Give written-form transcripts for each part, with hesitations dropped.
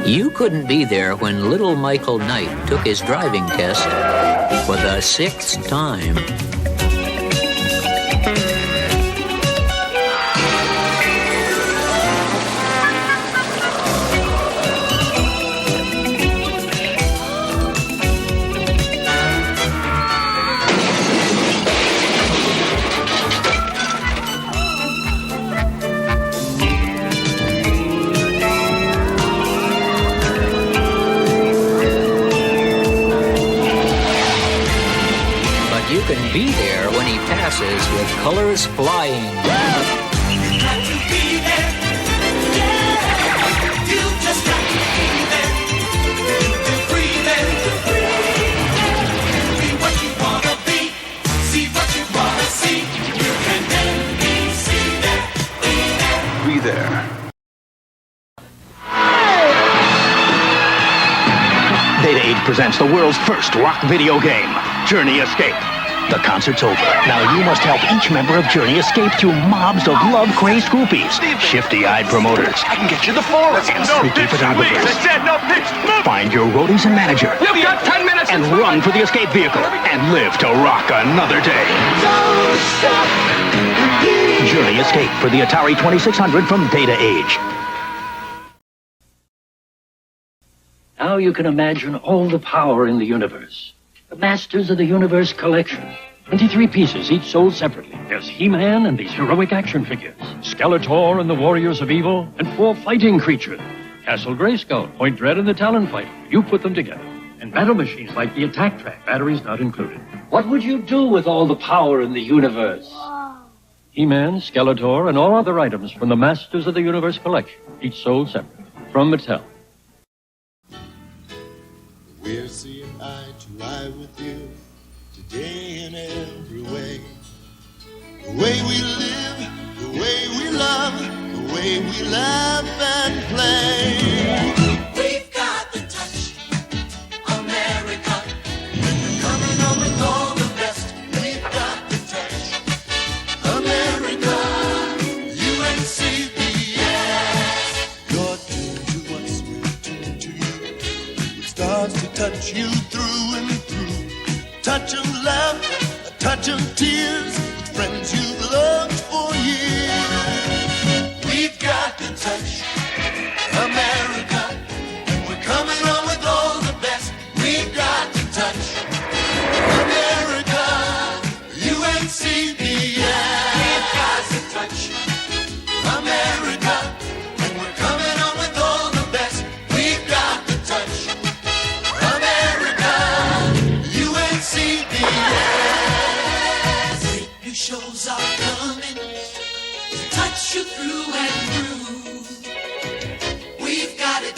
You couldn't be there when little Michael Knight took his driving test for the 6th time. Can be there when he passes with colors flying. You got to be there. Yeah. You just got to be there. To breathe there. Be what you wanna be. See what you wanna see. You can then be see there. Be there. Data Age presents the world's first rock video game, Journey Escape. The concert's over. Now you must help each member of Journey escape through mobs of love-crazed groupies, shifty-eyed promoters, I can get you the forest. and sneaky photographers. I said no pitch. Move. Find your roadies and manager, You've got 10 minutes. and run for the escape vehicle, and live to rock another day. Don't stop. Journey Escape for the Atari 2600 from Data Age. Now you can imagine all the power in the universe. The Masters of the Universe collection. 23 pieces, each sold separately. There's He-Man and these heroic action figures. Skeletor and the Warriors of Evil, and 4 fighting creatures. Castle Grayskull, Point Dread, and the Talon Fighter. You put them together. And battle machines like the Attack Track, batteries not included. What would you do with all the power in the universe? He-Man, Skeletor, and all other items from the Masters of the Universe collection, each sold separately. From Mattel. We're seeing eye to eye with you today in every way. The way we live, the way we love, the way we laugh and play. We've got the touch, America. We're coming on with all the best. We've got the touch, America. UNCBS. You're tuned to us, we're tuned to you. It starts to touch you through and through. Touch of laughter, a touch of tears, with friends you've loved for years. We've got the touch, America. And we're coming on with all the best. We've got the touch, America. UNCBS. We've got the touch, America. And we're coming on with all the best. We've got the touch, America. UNCBS. Great new shows are coming to touch you through and through. We've got it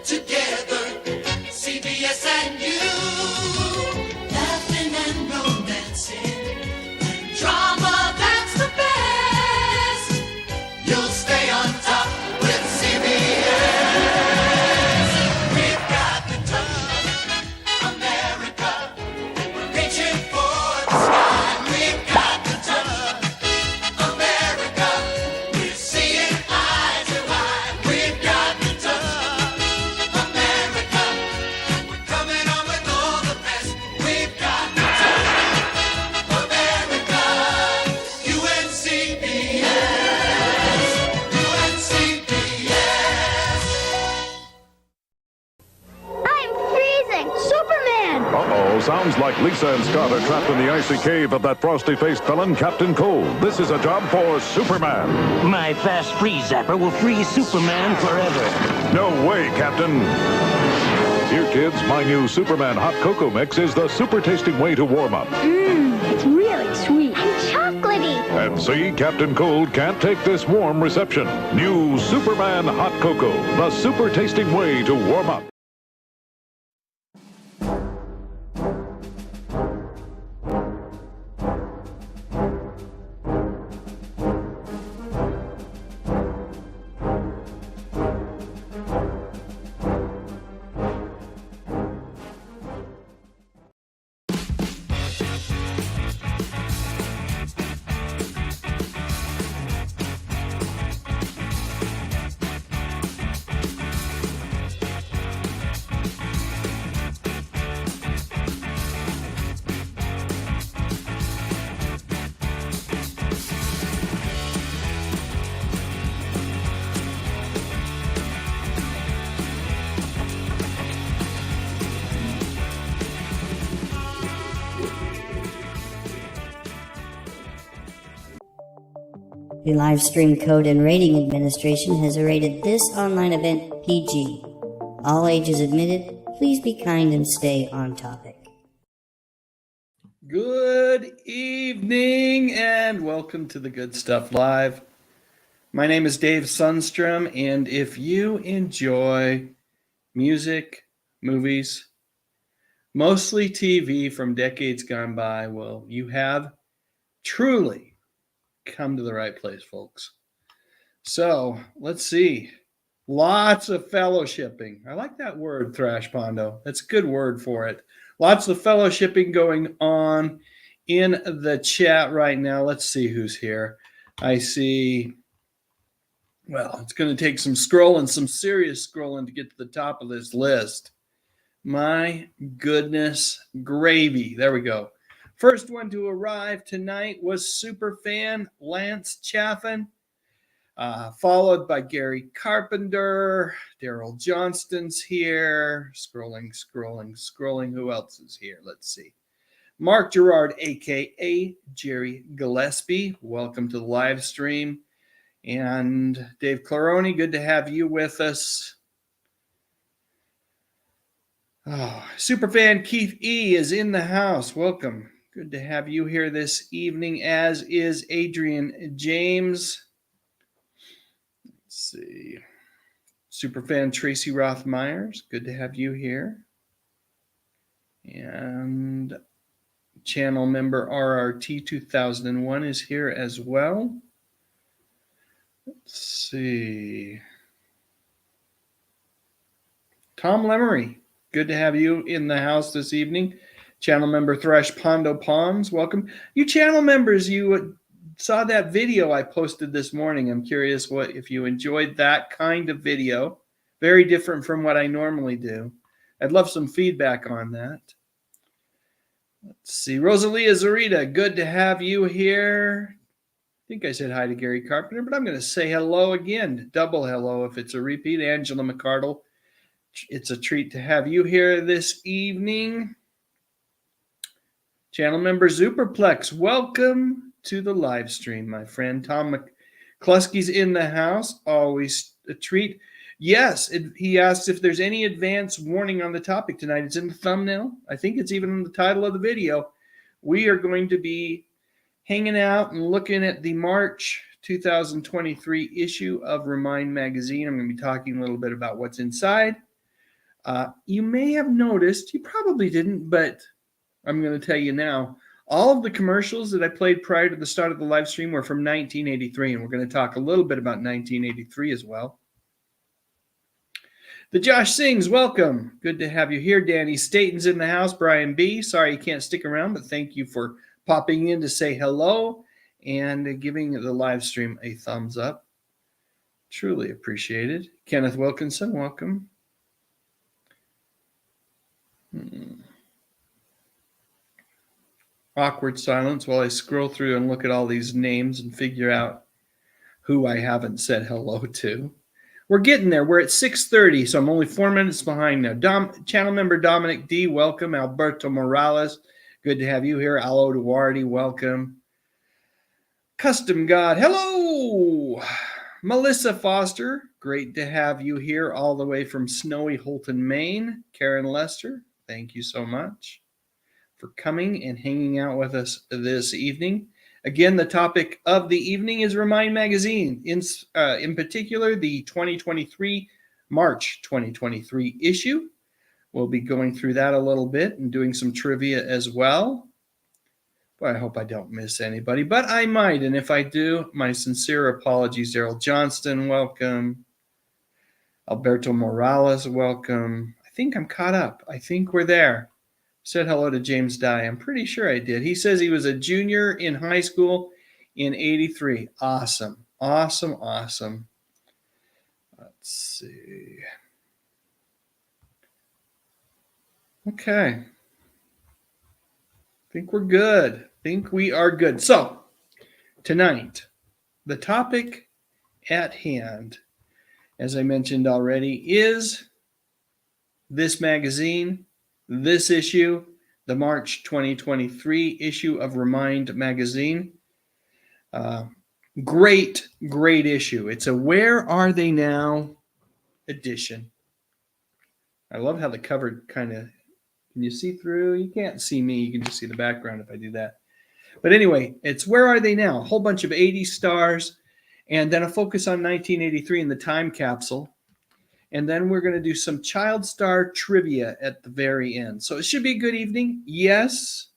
together, CBS and you. Laughing and romancing, and drama that's the best. You'll stay on top with CBS. We've got the touch, America. We're reaching for the sky. We've got the touch, America. We're seeing eye to eye. We've got the touch, America. We're coming on with all the best. We've got the touch, America. UNCBS. UNCBS. I'm freezing! Superman! Uh-oh, sounds like Lisa and Scott are trapped in the icy cave of that frosty-faced villain, Captain Cold. This is a job for Superman. My fast freeze zapper will freeze Superman forever. No way, Captain. Here, kids, my new Superman Hot Cocoa Mix is the super-tasting way to warm up. It's really sweet. And chocolatey. And see, Captain Cold can't take this warm reception. New Superman Hot Cocoa, the super-tasting way to warm up. The Live Stream Code and Rating Administration has rated this online event PG. All ages admitted. Please be kind and stay on topic. Good evening and welcome to the Good Stuff Live. My name is Dave Sundstrom, and if you enjoy music, movies, mostly TV from decades gone by, well, you have truly come to the right place, folks. So let's see. Lots of fellowshipping. I like that word, Thrash Pondo. That's a good word for it. Lots of fellowshipping going on in the chat right now. Let's see who's here. I see, well, it's going to take some scrolling, some serious scrolling to get to the top of this list. My goodness gravy. There we go. First one to arrive tonight was superfan Lance Chaffin, followed by Gary Carpenter. Daryl Johnston's here. Scrolling. Who else is here? Let's see. Mark Gerard, a.k.a. Jerry Gillespie. Welcome to the live stream. And Dave Claroni, good to have you with us. Oh, superfan Keith E. is in the house. Welcome. Good to have you here this evening, as is Adrian James. Let's see. Superfan Tracy Roth-Myers, good to have you here. And channel member RRT 2001 is here as well. Let's see. Tom Lemery, good to have you in the house this evening. Channel member Thresh Pondo Pawns, welcome. You channel members, you saw that video I posted this morning. I'm curious if you enjoyed that kind of video. Very different from what I normally do. I'd love some feedback on that. Let's see. Rosalia Zarita, good to have you here. I think I said hi to Gary Carpenter, but I'm going to say hello again. Double hello if it's a repeat. Angela McCardle, it's a treat to have you here this evening. Channel member Superplex, welcome to the live stream, my friend. Tom McCluskey's in the house, always a treat. Yes, he asks if there's any advance warning on the topic tonight. It's in the thumbnail. I think it's even in the title of the video. We are going to be hanging out and looking at the March 2023 issue of ReMIND magazine. I'm going to be talking a little bit about what's inside. You may have noticed, you probably didn't, but I'm going to tell you now, all of the commercials that I played prior to the start of the live stream were from 1983, and we're going to talk a little bit about 1983 as well. The Josh Sings, welcome. Good to have you here. Danny Staten's in the house. Brian B., sorry you can't stick around, but thank you for popping in to say hello and giving the live stream a thumbs up. Truly appreciated. Kenneth Wilkinson, welcome. Awkward silence while I scroll through and look at all these names and figure out who I haven't said hello to. We're getting there. We're at 6:30, so I'm only 4 minutes behind now. Channel member Dominic D., welcome. Alberto Morales, good to have you here. Alo Duarte, welcome. Custom God, hello. Melissa Foster, great to have you here all the way from snowy Holton, Maine. Karen Lester, thank you so much for coming and hanging out with us this evening. Again, the topic of the evening is ReMIND magazine, in particular the March 2023 issue. We'll be going through that a little bit and doing some trivia as well. Boy, I hope I don't miss anybody, but I might, and if I do, my sincere apologies. Daryl Johnston, welcome. Alberto Morales, welcome. I think I'm caught up. I think we're there. Said hello to James Dye. I'm pretty sure I did. He says he was a junior in high school in '83. Awesome. Awesome. Let's see. Okay. I think we're good. Think we are good. So, tonight, the topic at hand, as I mentioned already, is this magazine, this issue, the March 2023 issue of ReMIND magazine. Great, great issue. It's a Where Are They Now edition. I love how the cover kind of, can you see through? You can't see me. You can just see the background if I do that. But anyway, it's Where Are They Now? A whole bunch of 80s stars, and then a focus on 1983 in the time capsule. And then we're going to do some child star trivia at the very end. So it should be a good evening. Yes,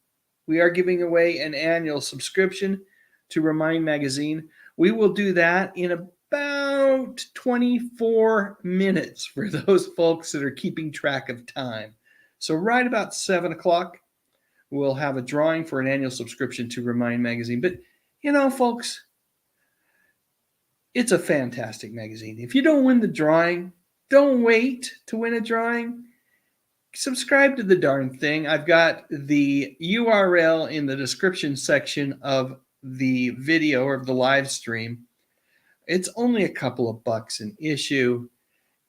we are giving away an annual subscription to ReMIND magazine. We will do that in about 24 minutes for those folks that are keeping track of time. So right about 7 o'clock, we'll have a drawing for an annual subscription to ReMIND magazine. But, you know, folks, it's a fantastic magazine. If you don't win the drawing, don't wait to win a drawing. Subscribe to the darn thing. I've got the URL in the description section of the video or the live stream. It's only a couple of bucks an issue,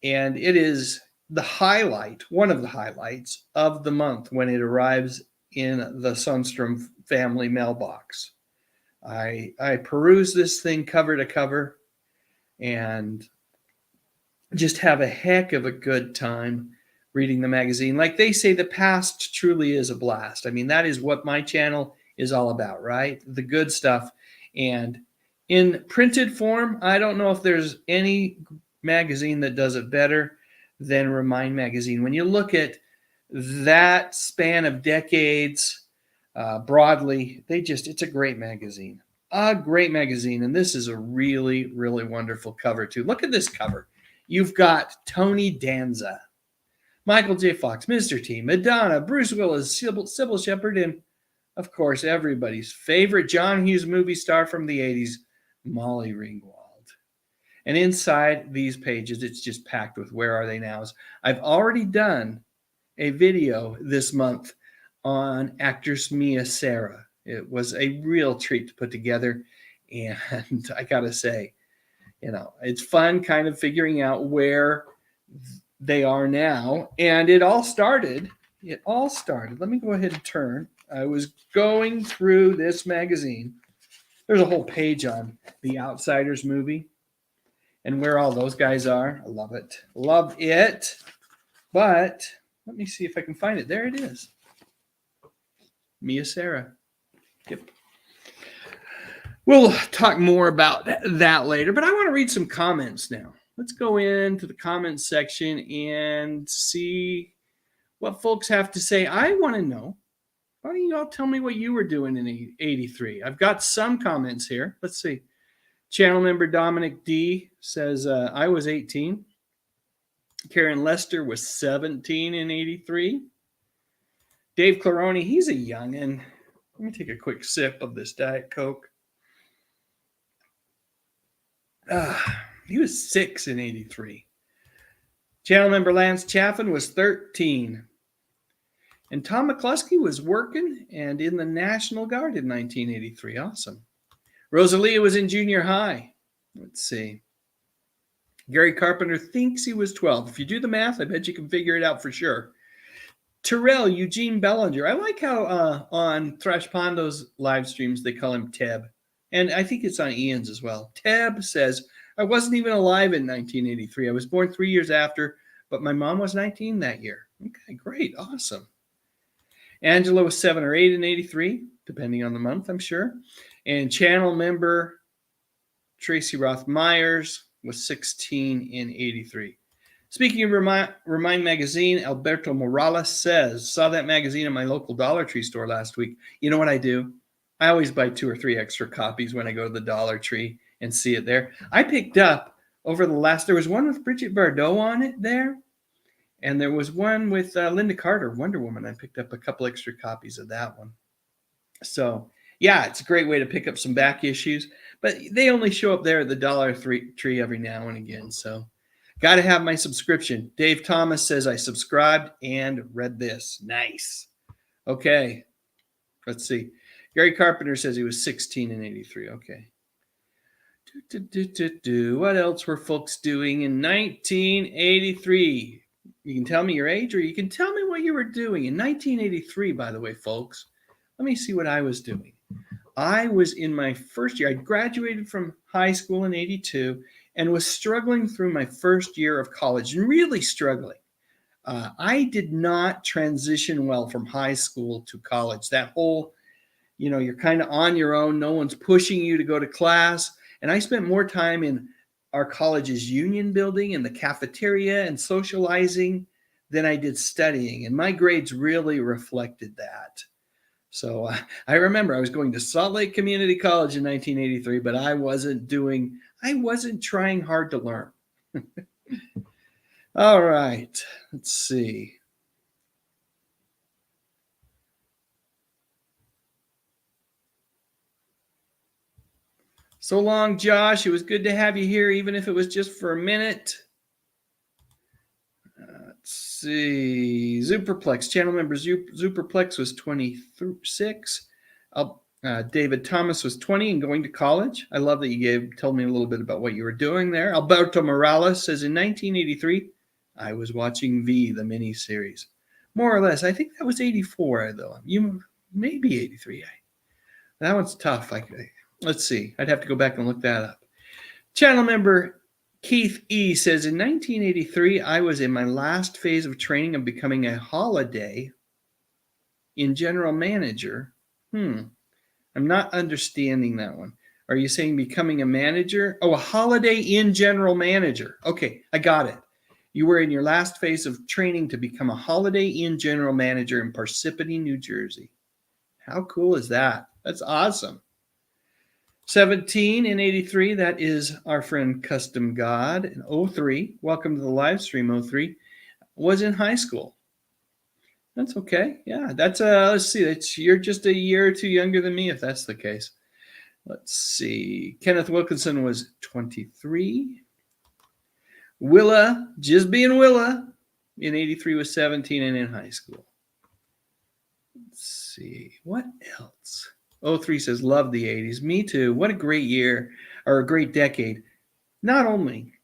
and it is the highlight, one of the highlights of the month when it arrives in the Sundstrom family mailbox. I peruse this thing cover to cover and just have a heck of a good time reading the magazine. Like they say, the past truly is a blast. I mean, that is what my channel is all about, right? The good stuff. And in printed form, I don't know if there's any magazine that does it better than ReMIND magazine. When you look at that span of decades broadly, it's a great magazine. A great magazine. And this is a really, really wonderful cover too. Look at this cover. You've got Tony Danza, Michael J. Fox, Mr. T, Madonna, Bruce Willis, Sybil Shepherd, and of course, everybody's favorite John Hughes movie star from the 80s, Molly Ringwald. And inside these pages, it's just packed with Where Are They Nows. I've already done a video this month on actress Mia Sara. It was a real treat to put together. And I got to say, you know, it's fun kind of figuring out where they are now. And it all started. Let me go ahead and turn. I was going through this magazine. There's a whole page on the Outsiders movie and where all those guys are. I love it. Love it. But let me see if I can find it. There it is. Mia Sara. Yep. We'll talk more about that later, but I want to read some comments now. Let's go into the comments section and see what folks have to say. I want to know, why don't you all tell me what you were doing in 83? I've got some comments here. Let's see. Channel member Dominic D says, I was 18. Karen Lester was 17 in 83. Dave Claroni, he's a youngin'. Let me take a quick sip of this Diet Coke. He was 6 in 83. Channel member Lance Chaffin was 13. And Tom McCluskey was working and in the National Guard in 1983. Awesome. Rosalia was in junior high. Let's see. Gary Carpenter thinks he was 12. If you do the math, I bet you can figure it out for sure. Terrell Eugene Bellinger. I like how on Thrash Pondo's live streams they call him Teb. And I think it's on Ian's as well. Teb says, I wasn't even alive in 1983. I was born 3 years after, but my mom was 19 that year. Okay, great. Awesome. Angela was 7 or 8 in 83, depending on the month, I'm sure. And channel member Tracy Roth Myers was 16 in 83. Speaking of ReMIND magazine, Alberto Morales says, saw that magazine in my local Dollar Tree store last week. You know what I do? I always buy 2 or 3 extra copies when I go to the Dollar Tree and see it there. I picked up over the last, there was one with Brigitte Bardot on it there. And there was one with Linda Carter, Wonder Woman. I picked up a couple extra copies of that one. So, yeah, it's a great way to pick up some back issues. But they only show up there at the Dollar Tree every now and again. So, got to have my subscription. Dave Thomas says, I subscribed and read this. Nice. Okay. Let's see. Gary Carpenter says he was 16 in 83. Okay. What else were folks doing in 1983? You can tell me your age, or you can tell me what you were doing in 1983, by the way, folks. Let me see what I was doing. I was in my first year. I graduated from high school in 82 and was struggling through my first year of college, and really struggling. I did not transition well from high school to college. That whole, you're kind of on your own. No one's pushing you to go to class. And I spent more time in our college's union building and the cafeteria and socializing than I did studying. And my grades really reflected that. So I remember I was going to Salt Lake Community College in 1983, but I wasn't trying hard to learn. All right, let's see. So long, Josh. It was good to have you here, even if it was just for a minute. Let's see. Superplex, channel member Superplex was 26. David Thomas was 20 and going to college. I love that you told me a little bit about what you were doing there. Alberto Morales says, in 1983, I was watching V, the miniseries. More or less. I think that was 84, though. You maybe 83. That one's tough. Let's see. I'd have to go back and look that up. Channel member Keith E. says, in 1983, I was in my last phase of training of becoming a holiday in general manager. I'm not understanding that one. Are you saying becoming a manager? Oh, a holiday in general manager. Okay, I got it. You were in your last phase of training to become a holiday in general manager in Parsippany, New Jersey. How cool is that? That's awesome. 17 in 83, that is our friend Custom God. In 03, welcome to the live stream, 03, was in high school. That's okay. Yeah, that's let's see. You're just a year or two younger than me, if that's the case. Let's see. Kenneth Wilkinson was 23. Willa, just being Willa, in 83 was 17 and in high school. Let's see. What else? 03 says, love the 80s. Me too. What a great year, or a great decade. Not only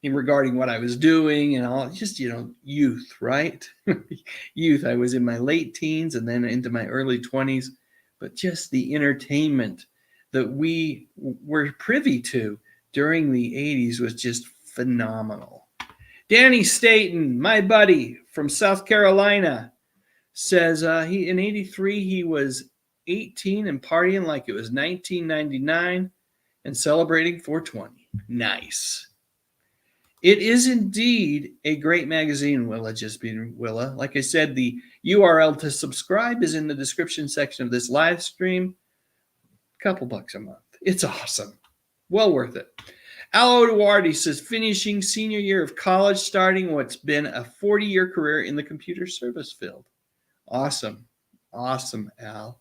in regarding what I was doing and all, just, youth, right? Youth. I was in my late teens and then into my early 20s, but just the entertainment that we were privy to during the 80s was just phenomenal. Danny Staten, my buddy from South Carolina, says in 83 he was 18 and partying like it was 1999 and celebrating 420. Nice. It is indeed a great magazine, Willa, just being Willa. Like I said, the URL to subscribe is in the description section of this live stream. A couple bucks a month. It's awesome. Well worth it. Al Oduardi says, finishing senior year of college, starting what's been a 40-year career in the computer service field. Awesome. Awesome, Al.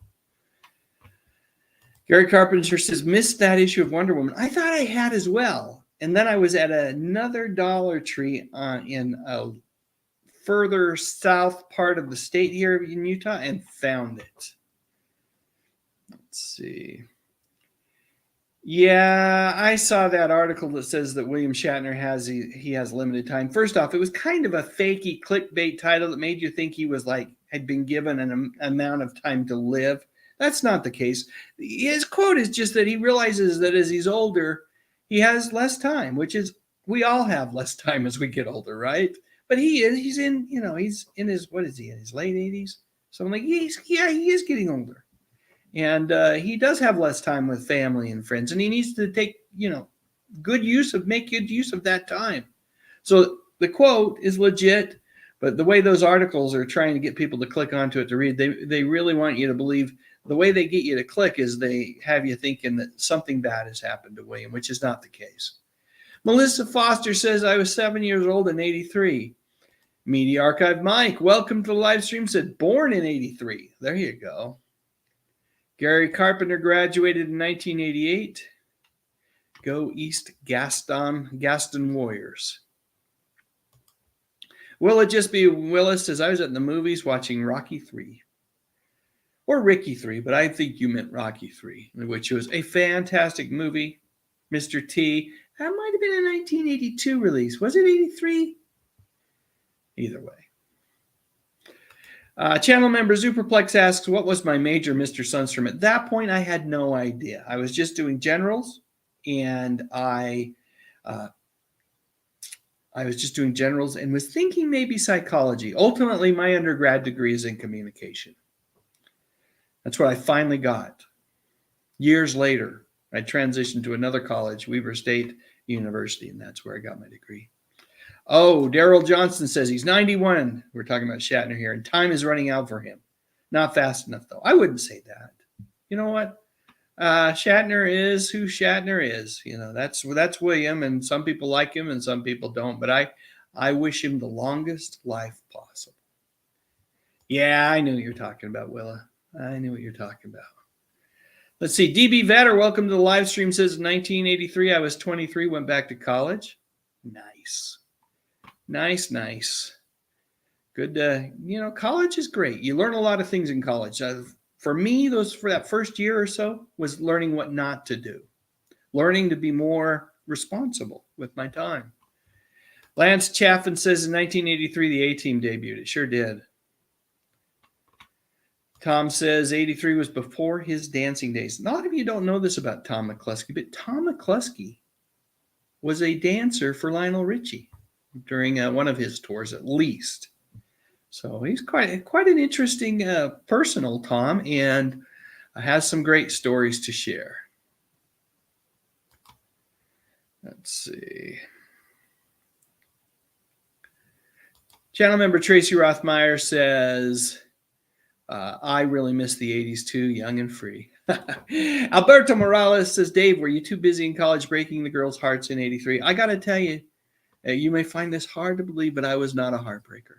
Gary Carpenter says, missed that issue of Wonder Woman. I thought I had as well. And then I was at another Dollar Tree in a further south part of the state here in Utah and found it. Let's see. Yeah, I saw that article that says that William Shatner he has limited time. First off, it was kind of a fakey clickbait title that made you think he was had been given an amount of time to live. That's not the case. His quote is just that he realizes that as he's older, he has less time, which is, we all have less time as we get older, right? But he's in his, what is he, in his late 80s? So I'm like, he is getting older. And he does have less time with family and friends, and he needs to make good use of that time. So the quote is legit, but the way those articles are trying to get people to click onto it to read, they really want you to believe. The way they get you to click is they have you thinking that something bad has happened to William, which is not the case. Melissa Foster says, I was 7 years old in 83. Media Archive Mike, welcome to the live stream, said born in 83. There you go. Gary Carpenter graduated in 1988. Go East Gaston Warriors. Will it just be Willis says, I was at the movies watching Rocky 3. Or Ricky 3, but I think you meant Rocky 3, which was a fantastic movie. Mr. T. That might have been a 1982 release. Was it 83? Either way. Channel member Superplex asks, what was my major, Mr. Sundstrom? At that point, I had no idea. I was just doing generals, and I was just doing generals and was thinking maybe psychology. Ultimately, my undergrad degree is in communication. That's what I finally got. Years later, I transitioned to another college, Weber State University, and that's where I got my degree. Oh, Daryl Johnson says he's 91. We're talking about Shatner here, and time is running out for him. Not fast enough, though. I wouldn't say that. You know what? Shatner is who Shatner is. You know, that's William, and some people like him and some people don't. But I wish him the longest life possible. Yeah, I knew what you're talking about, Willa. I knew what you're talking about. Let's see. DB Vetter, welcome to the live stream. Says in 1983, I was 23, went back to college. Nice. Nice. Good. College is great. You learn a lot of things in college. For me, for that first year or so was learning what not to do, learning to be more responsible with my time. Lance Chaffin says in 1983, the A-Team debuted. It sure did. Tom says 83 was before his dancing days. A lot of you don't know this about Tom McCluskey, but Tom McCluskey was a dancer for Lionel Richie during one of his tours, at least. So he's quite an interesting personal Tom, and has some great stories to share. Let's see. Channel member Tracy Rothmeyer says, I really miss the 80s too, young and free. Alberto Morales says, Dave, were you too busy in college breaking the girls' hearts in 83? I got to tell you, you may find this hard to believe, but I was not a heartbreaker.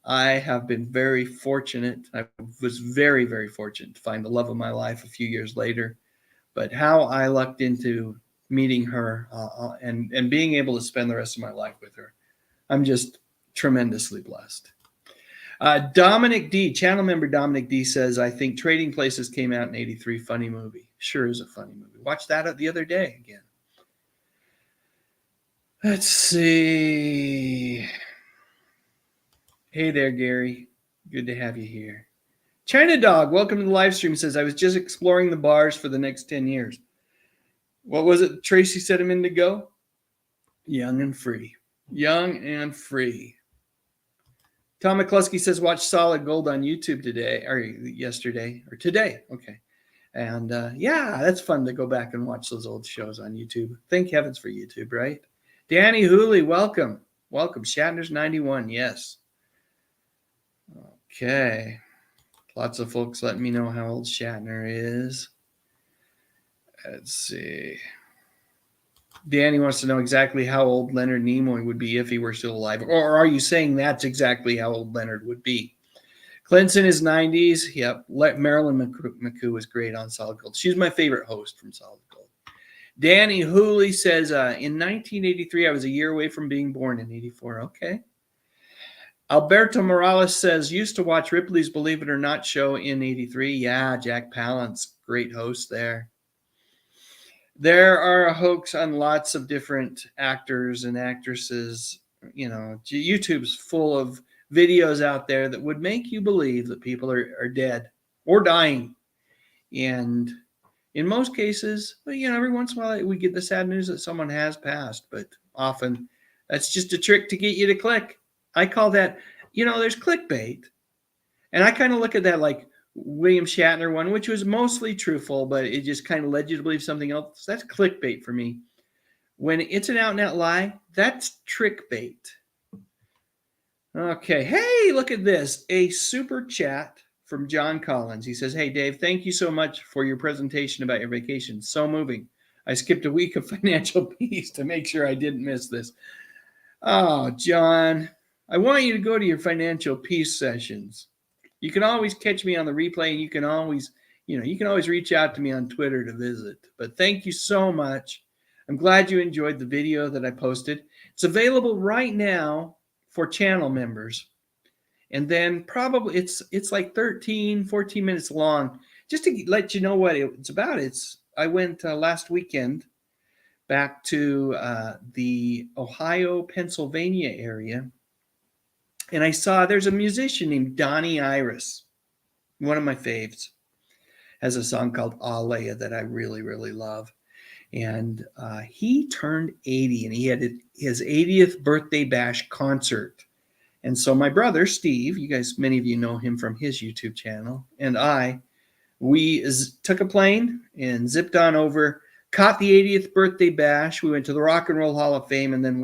I have been very fortunate. I was very, very fortunate to find the love of my life a few years later. But how I lucked into meeting her and being able to spend the rest of my life with her, I'm just tremendously blessed. Dominic D, channel member Dominic D says, I think Trading Places came out in 83. Funny movie. Sure is a funny movie. Watched that the other day again. Let's see. Hey there, Gary. Good to have you here. China Dog, welcome to the live stream, says, I was just exploring the bars for the next 10 years. What was it Tracy set him in to go? Young and free. Young and free. Tom McCluskey says, watch Solid Gold on YouTube today, or yesterday, or today. Okay. And yeah, that's fun to go back and watch those old shows on YouTube. Thank heavens for YouTube, right? Danny Hooley, welcome. Welcome. Shatner's 91, yes. Okay. Lots of folks letting me know how old Shatner is. Let's see. Danny wants to know exactly how old Leonard Nimoy would be if he were still alive. Or are you saying that's exactly how old Leonard would be? Clint's in his 90s. Yep. Marilyn McCoo was great on Solid Gold. She's my favorite host from Solid Gold. Danny Hooley says, in 1983, I was a year away from being born in 84. Okay. Alberto Morales says, used to watch Ripley's Believe It or Not show in 83. Yeah, Jack Palance, great host there. There are a hoax on lots of different actors and actresses. You know, YouTube's full of videos out there that would make you believe that people are dead or dying. And in most cases, well, you know, every once in a while we get the sad news that someone has passed, but often that's just a trick to get you to click. I call that, you know, there's clickbait. And I kind of look at that like William Shatner one, which was mostly truthful, but it just kind of led you to believe something else. That's clickbait for me. When it's an out-and-out lie, that's trick bait. Okay. Hey, look at this. A super chat from John Collins. He says, hey, Dave, thank you so much for your presentation about your vacation. So moving. I skipped a week of financial peace to make sure I didn't miss this. Oh, John, I want you to go to your financial peace sessions. You can always catch me on the replay, and you can always reach out to me on Twitter to visit. But thank you so much. I'm glad you enjoyed the video that I posted. It's available right now for channel members. And then probably it's like 13, 14 minutes long. Just to let you know what it's about. I went last weekend back to the Ohio, Pennsylvania area. And I saw there's a musician named Donnie Iris, one of my faves, has a song called Alea that I really, really love. And he turned 80, and he had his 80th birthday bash concert. And so my brother, Steve, you guys, many of you know him from his YouTube channel, and we took a plane and zipped on over, caught the 80th birthday bash. We went to the Rock and Roll Hall of Fame, and then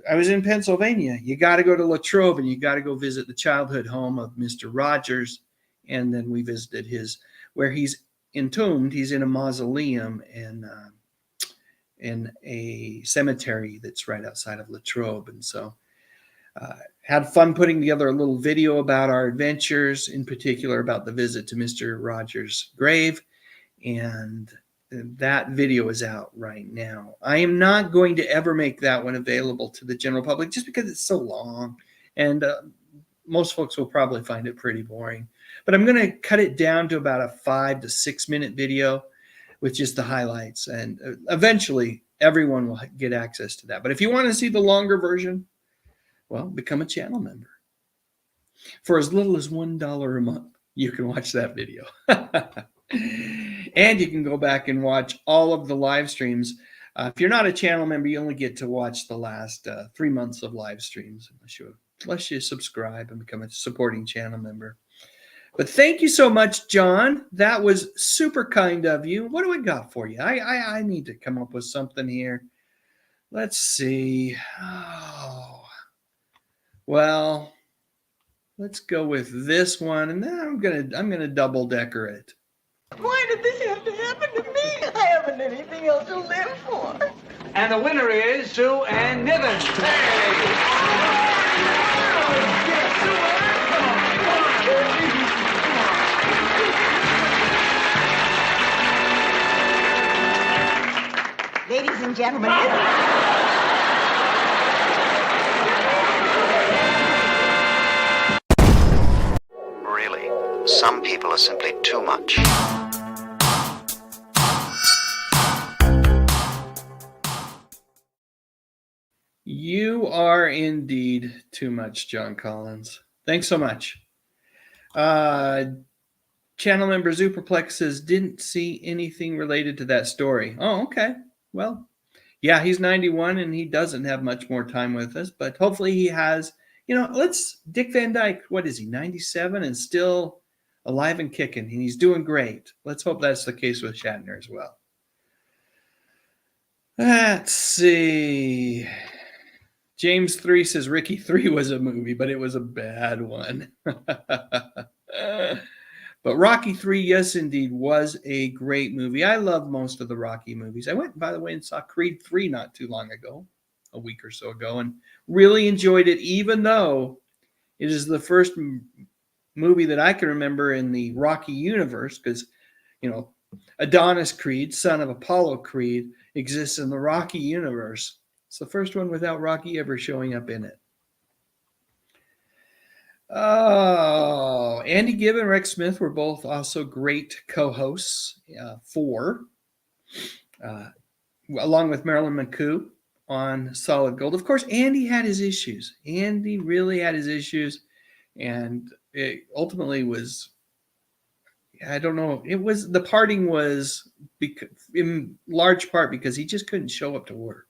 I was in Pennsylvania. You got to go to Latrobe, and you got to go visit the childhood home of Mr. Rogers. And then we visited where he's entombed. He's in a mausoleum in a cemetery that's right outside of Latrobe. And so had fun putting together a little video about our adventures, in particular about the visit to Mr. Rogers' grave. And that video is out right now. I am not going to ever make that one available to the general public just because it's so long. And most folks will probably find it pretty boring. But I'm going to cut it down to about a 5 to 6 minute video with just the highlights. And eventually, everyone will get access to that. But if you want to see the longer version, well, become a channel member. For as little as $1 a month, you can watch that video. And you can go back and watch all of the live streams. If you're not a channel member, you only get to watch the last 3 months of live streams unless you subscribe and become a supporting channel member. But thank you so much, John. That was super kind of you. What do I got for you? I need to come up with something here. Let's see. Oh, well, let's go with this one, and then I'm gonna double decker it. Why did this have to happen to me? I haven't anything else to live for. And the winner is Sue Ann Niven. Ladies and gentlemen, Really, some people are simply too much. You are indeed too much, John Collins. Thanks so much. Channel member Zuperplex says, didn't see anything related to that story. Oh, okay. Well, yeah, he's 91 and he doesn't have much more time with us, but hopefully he has, Dick Van Dyke, what is he, 97 and still alive and kicking, and he's doing great. Let's hope that's the case with Shatner as well. Let's see. James 3 says Ricky 3 was a movie, but it was a bad one. But Rocky 3, yes, indeed, was a great movie. I love most of the Rocky movies. I went, by the way, and saw Creed 3 not too long ago, a week or so ago, and really enjoyed it, even though it is the first movie that I can remember in the Rocky universe, because, Adonis Creed, son of Apollo Creed, exists in the Rocky universe. It's the first one without Rocky ever showing up in it. Oh, Andy Gibb and Rex Smith were both also great co-hosts along with Marilyn McCoo on Solid Gold. Of course, Andy had his issues. Andy really had his issues, and it ultimately was, I don't know, the parting was in large part because he just couldn't show up to work.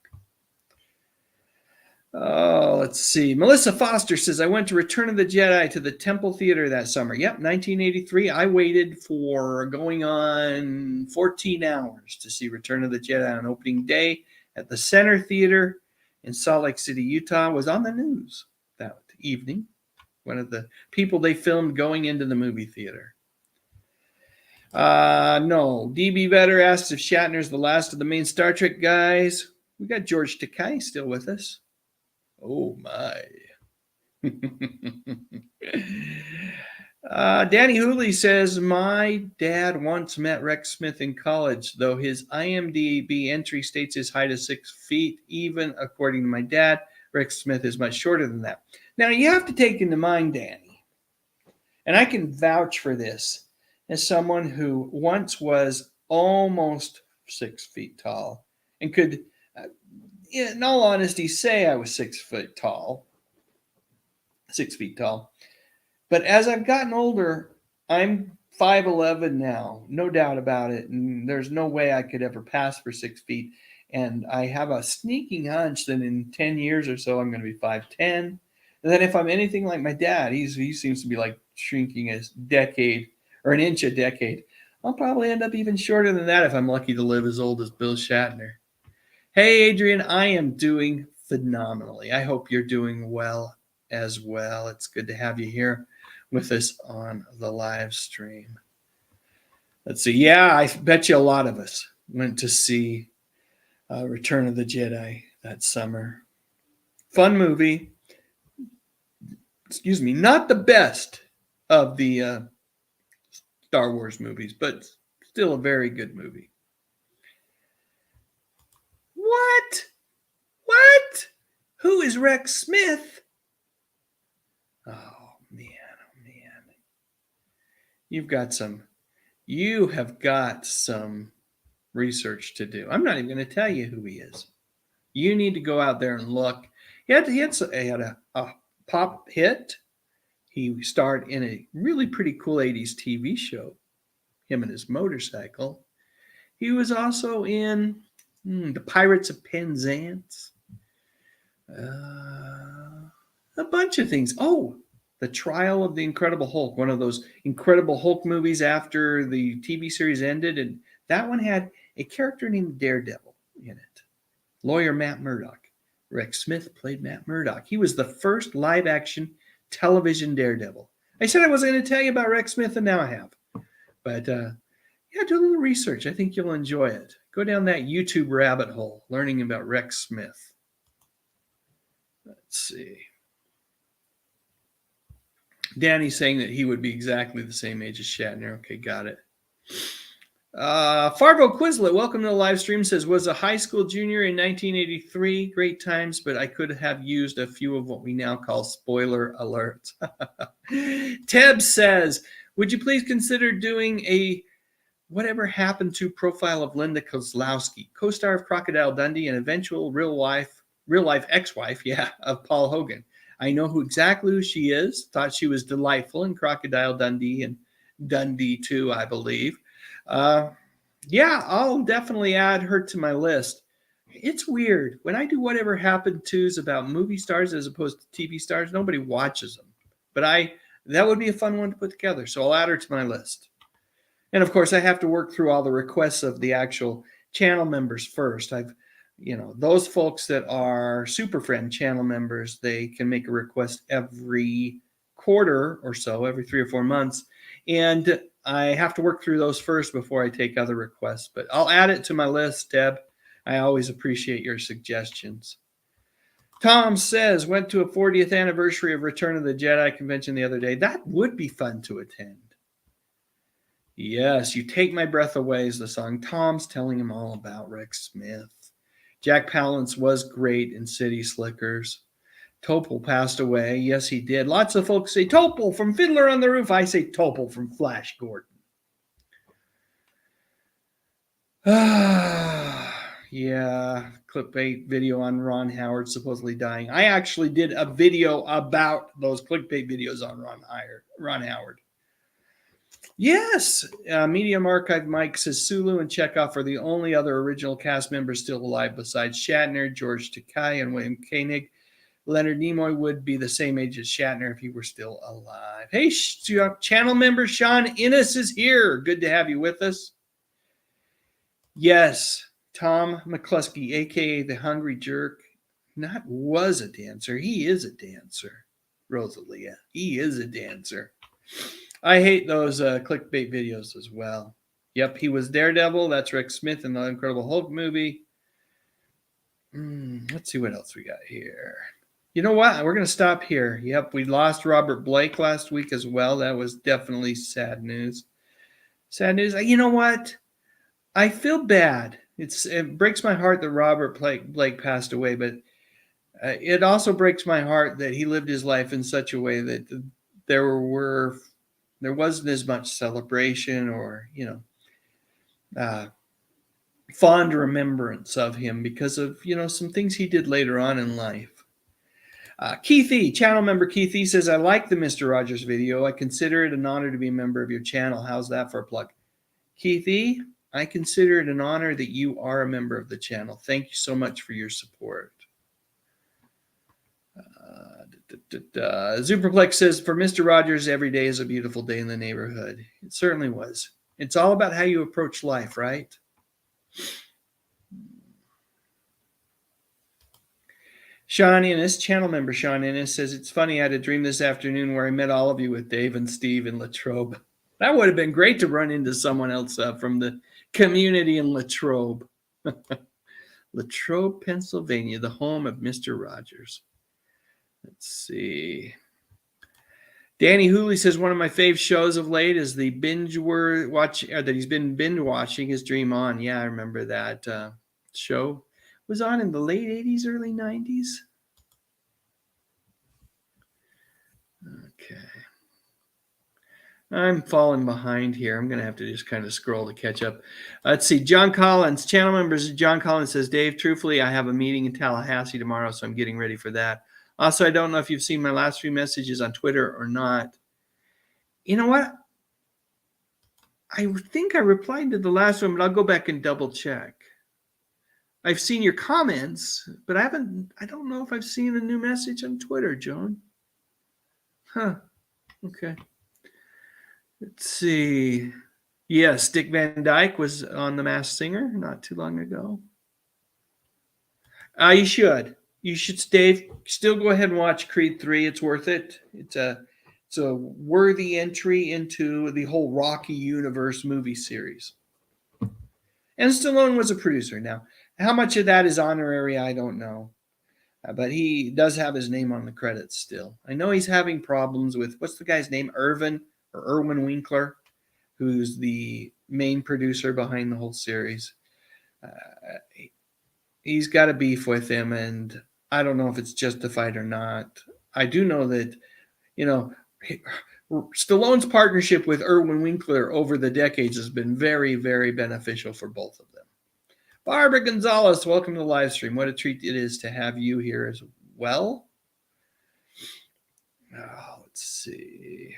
Oh, let's see. Melissa Foster says, I went to Return of the Jedi to the Temple Theater that summer. Yep, 1983. I waited for going on 14 hours to see Return of the Jedi on opening day at the Center Theater in Salt Lake City, Utah. Was on the news that evening. One of the people they filmed going into the movie theater. No. DB Vetter asks if Shatner's the last of the main Star Trek guys. We got George Takei still with us. Oh, my. Danny Hooley says, my dad once met Rex Smith in college, though his IMDb entry states his height is 6 feet. Even according to my dad, Rex Smith is much shorter than that. Now, you have to take into mind, Danny, and I can vouch for this as someone who once was almost 6 feet tall and could, in all honesty, say I was 6 foot tall. 6 feet tall. But as I've gotten older, I'm 5'11" now, no doubt about it. And there's no way I could ever pass for 6 feet. And I have a sneaking hunch that in 10 years or so, I'm going to be 5'10". And then if I'm anything like my dad, he seems to be like shrinking a decade or an inch a decade. I'll probably end up even shorter than that if I'm lucky to live as old as Bill Shatner. Hey, Adrian, I am doing phenomenally. I hope you're doing well as well. It's good to have you here with us on the live stream. Let's see. Yeah, I bet you a lot of us went to see Return of the Jedi that summer. Fun movie. Excuse me, not the best of the Star Wars movies, but still a very good movie. What? What? Who is Rex Smith? Oh, man. You have got some research to do. I'm not even going to tell you who he is. You need to go out there and look. He had a pop hit. He starred in a really pretty cool 80s TV show, him and his motorcycle. He was also in The Pirates of Penzance. A bunch of things. Oh, The Trial of the Incredible Hulk, one of those Incredible Hulk movies after the TV series ended. And that one had a character named Daredevil in it. Lawyer Matt Murdock. Rex Smith played Matt Murdock. He was the first live-action television Daredevil. I said I wasn't going to tell you about Rex Smith, and now I have. But yeah, do a little research. I think you'll enjoy it. Go down that YouTube rabbit hole, learning about Rex Smith. Let's see. Danny's saying that he would be exactly the same age as Shatner. Okay, got it. Farvo Quizlet, welcome to the live stream, says, was a high school junior in 1983. Great times, but I could have used a few of what we now call spoiler alerts. Teb says, would you please consider doing a whatever happened to profile of Linda Kozlowski, co-star of Crocodile Dundee and eventual real life ex-wife, of Paul Hogan. I know exactly who she is. Thought she was delightful in Crocodile Dundee and Dundee 2, I believe. Yeah, I'll definitely add her to my list. It's weird. When I do whatever happened to's about movie stars as opposed to TV stars, nobody watches them. But that would be a fun one to put together. So I'll add her to my list. And of course, I have to work through all the requests of the actual channel members first. Those folks that are Super Friend channel members, they can make a request every quarter or so, every 3 or 4 months. And I have to work through those first before I take other requests. But I'll add it to my list, Deb. I always appreciate your suggestions. Tom says, went to a 40th anniversary of Return of the Jedi convention the other day. That would be fun to attend. Yes, You Take My Breath Away is the song. Tom's telling him all about Rex Smith. Jack Palance was great in City Slickers. Topol passed away. Yes, he did. Lots of folks say Topol from Fiddler on the Roof. I say Topol from Flash Gordon. Yeah, clickbait video on Ron Howard supposedly dying. I actually did a video about those clickbait videos on Ron Howard. Yes, Medium Archive Mike says Sulu and Chekhov are the only other original cast members still alive besides Shatner, George Takei, and William Koenig. Leonard Nimoy would be the same age as Shatner if he were still alive. Hey, channel member Sean Innes is here. Good to have you with us. Yes, Tom McCluskey, a.k.a. the Hungry Jerk, was a dancer. He is a dancer, Rosalia. He is a dancer. I hate those clickbait videos as well. Yep, he was Daredevil. That's Rex Smith in the Incredible Hulk movie. Let's see what else we got here. You know what? We're going to stop here. Yep, we lost Robert Blake last week as well. That was definitely sad news. Sad news. You know what? I feel bad. It breaks my heart that Robert Blake passed away, but it also breaks my heart that he lived his life in such a way that there wasn't as much celebration or, fond remembrance of him because of, some things he did later on in life. Keithy, channel member Keithy says, I like the Mr. Rogers video. I consider it an honor to be a member of your channel. How's that for a plug? Keithy, I consider it an honor that you are a member of the channel. Thank you so much for your support. Superplex says, for Mr. Rogers, every day is a beautiful day in the neighborhood. It certainly was. It's all about how you approach life, right? Sean Innes, channel member Sean Innes, says, it's funny, I had a dream this afternoon where I met all of you with Dave and Steve in Latrobe. That would have been great to run into someone else from the community in Latrobe. Latrobe, Pennsylvania, the home of Mr. Rogers. Let's see. Danny Hooley says, one of my fave shows of late is the binge watch that he's been binge watching his Dream On. Yeah, I remember that show. Was on in the late 80s, early 90s. Okay. I'm falling behind here. I'm going to have to just kind of scroll to catch up. Let's see. John Collins, channel members. John Collins says, Dave, truthfully, I have a meeting in Tallahassee tomorrow, so I'm getting ready for that. Also, I don't know if you've seen my last few messages on Twitter or not. You know what? I think I replied to the last one, but I'll go back and double check. I've seen your comments, but I don't know if I've seen a new message on Twitter, Joan. Huh. Okay. Let's see. Yes, Dick Van Dyke was on The Masked Singer not too long ago. You should. You should, Dave, still go ahead and watch Creed 3. It's worth it. It's a worthy entry into the whole Rocky universe movie series. And Stallone was a producer. Now, how much of that is honorary, I don't know. But he does have his name on the credits still. I know he's having problems with, what's the guy's name? Erwin Winkler, who's the main producer behind the whole series. He's got a beef with him, and I don't know if it's justified or not. I do know that, Stallone's partnership with Erwin Winkler over the decades has been very, very beneficial for both of them. Barbara Gonzalez, welcome to the live stream. What a treat it is to have you here as well. Let's see.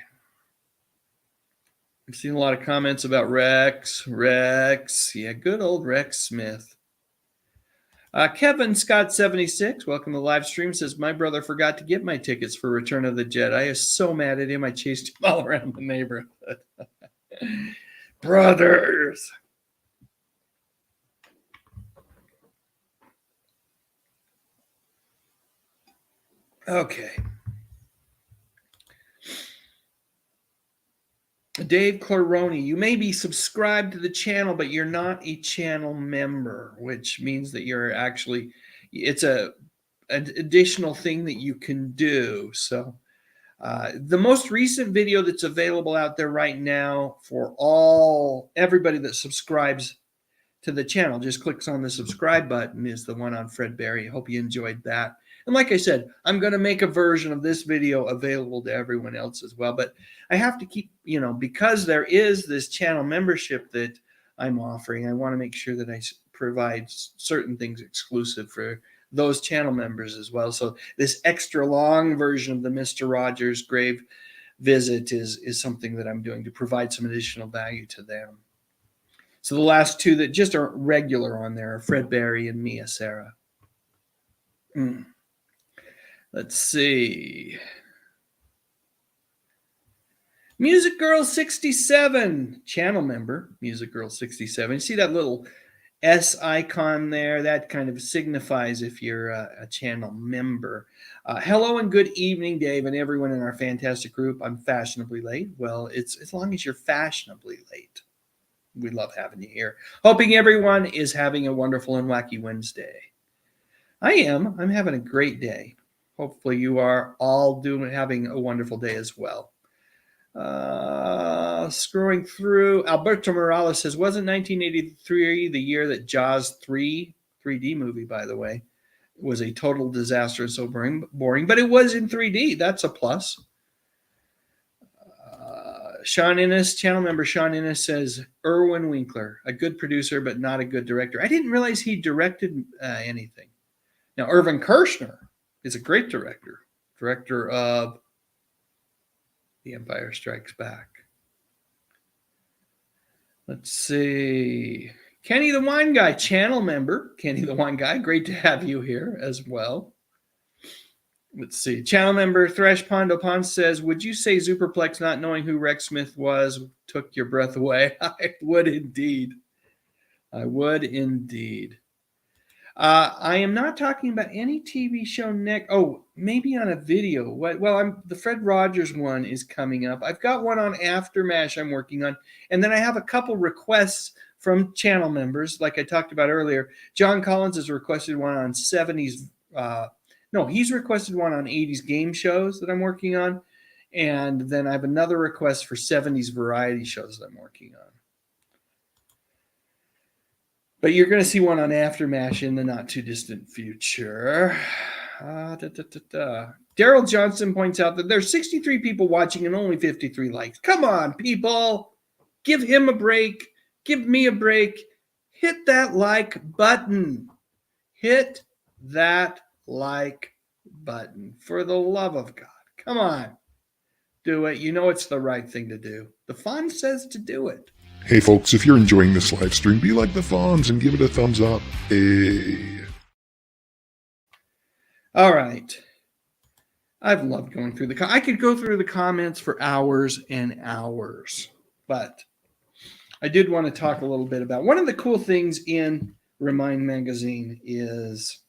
I've seen a lot of comments about Rex. Yeah, good old Rex Smith. Kevin Scott 76, welcome to the live stream, says, my brother forgot to get my tickets for Return of the Jedi. I was so mad at him, I chased him all around the neighborhood. Brothers. Okay. Dave Claroni, you may be subscribed to the channel, but you're not a channel member, which means that you're actually, it's an additional thing that you can do. So the most recent video that's available out there right now for everybody that subscribes to the channel, just clicks on the subscribe button, is the one on Fred Berry. I hope you enjoyed that. And like I said, I'm going to make a version of this video available to everyone else as well. But I have to keep, because there is this channel membership that I'm offering, I want to make sure that I provide certain things exclusive for those channel members as well. So this extra long version of the Mr. Rogers grave visit is something that I'm doing to provide some additional value to them. So the last two that just aren't regular on there are Fred Berry and Mia Sarah. Let's see. Music Girl 67, channel member, Music Girl 67. You see that little S icon there? That kind of signifies if you're a channel member. Hello and good evening, Dave, and everyone in our fantastic group. I'm fashionably late. Well, it's as long as you're fashionably late. We love having you here. Hoping everyone is having a wonderful and wacky Wednesday. I am. I'm having a great day. Hopefully you are all having a wonderful day as well. Scrolling through, Alberto Morales says, wasn't 1983 the year that Jaws 3D movie, by the way, was a total disaster, so boring, but it was in 3D. That's a plus. Sean Innes, channel member Sean Innes says, Erwin Winkler, a good producer, but not a good director. I didn't realize he directed anything. Now, Irvin Kershner is a great director. director of The Empire Strikes Back. Let's see. Kenny the Wine Guy, channel member. Kenny the Wine Guy, great to have you here as well. Let's see. Channel member Thresh Pondo Pond says, would you say Superplex not knowing who Rex Smith was took your breath away? I would indeed. I would indeed. I am not talking about any TV show next. Oh, maybe on a video. Well, the Fred Rogers one is coming up. I've got one on Aftermash I'm working on. And then I have a couple requests from channel members, like I talked about earlier. John Collins has requested one on 70s. He's requested one on 80s game shows that I'm working on. And then I have another request for 70s variety shows that I'm working on. But you're going to see one on Aftermash in the not too distant future. Daryl Johnson points out that there's 63 people watching and only 53 likes. Come on, people. Give him a break. Give me a break. Hit that like button. Hit that like button. For the love of God. Come on. Do it. You know it's the right thing to do. The Fawn says to do it. Hey folks, if you're enjoying this live stream, be like the Fawns and give it a thumbs up. Hey. All right. I've loved going through I could go through the comments for hours and hours, but I did want to talk a little bit about one of the cool things in ReMIND magazine is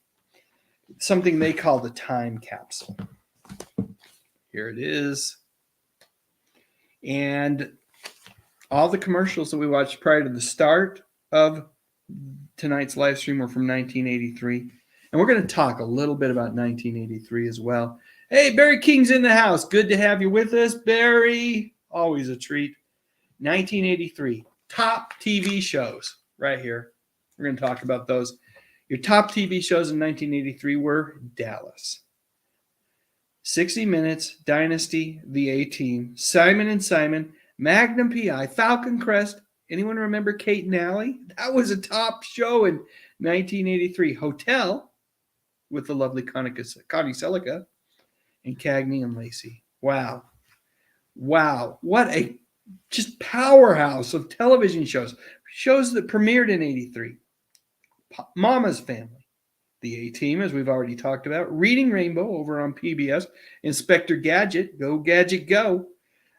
something they call the time capsule. Here it is. And all the commercials that we watched prior to the start of tonight's live stream were from 1983. And we're going to talk a little bit about 1983 as well. Hey, Barry King's in the house. Good to have you with us, Barry. Always a treat. 1983. Top TV shows right here. We're going to talk about those. Your top TV shows in 1983 were Dallas, 60 Minutes, Dynasty, The A-Team, Simon and Simon, Magnum P.I., Falcon Crest. Anyone remember Kate and Allie? That was a top show in 1983. Hotel with the lovely Connie Selica and Cagney and Lacey. Wow. What a just powerhouse of television shows. Shows that premiered in 83. Mama's Family. The A-Team, as we've already talked about. Reading Rainbow over on PBS. Inspector Gadget. Go Gadget Go.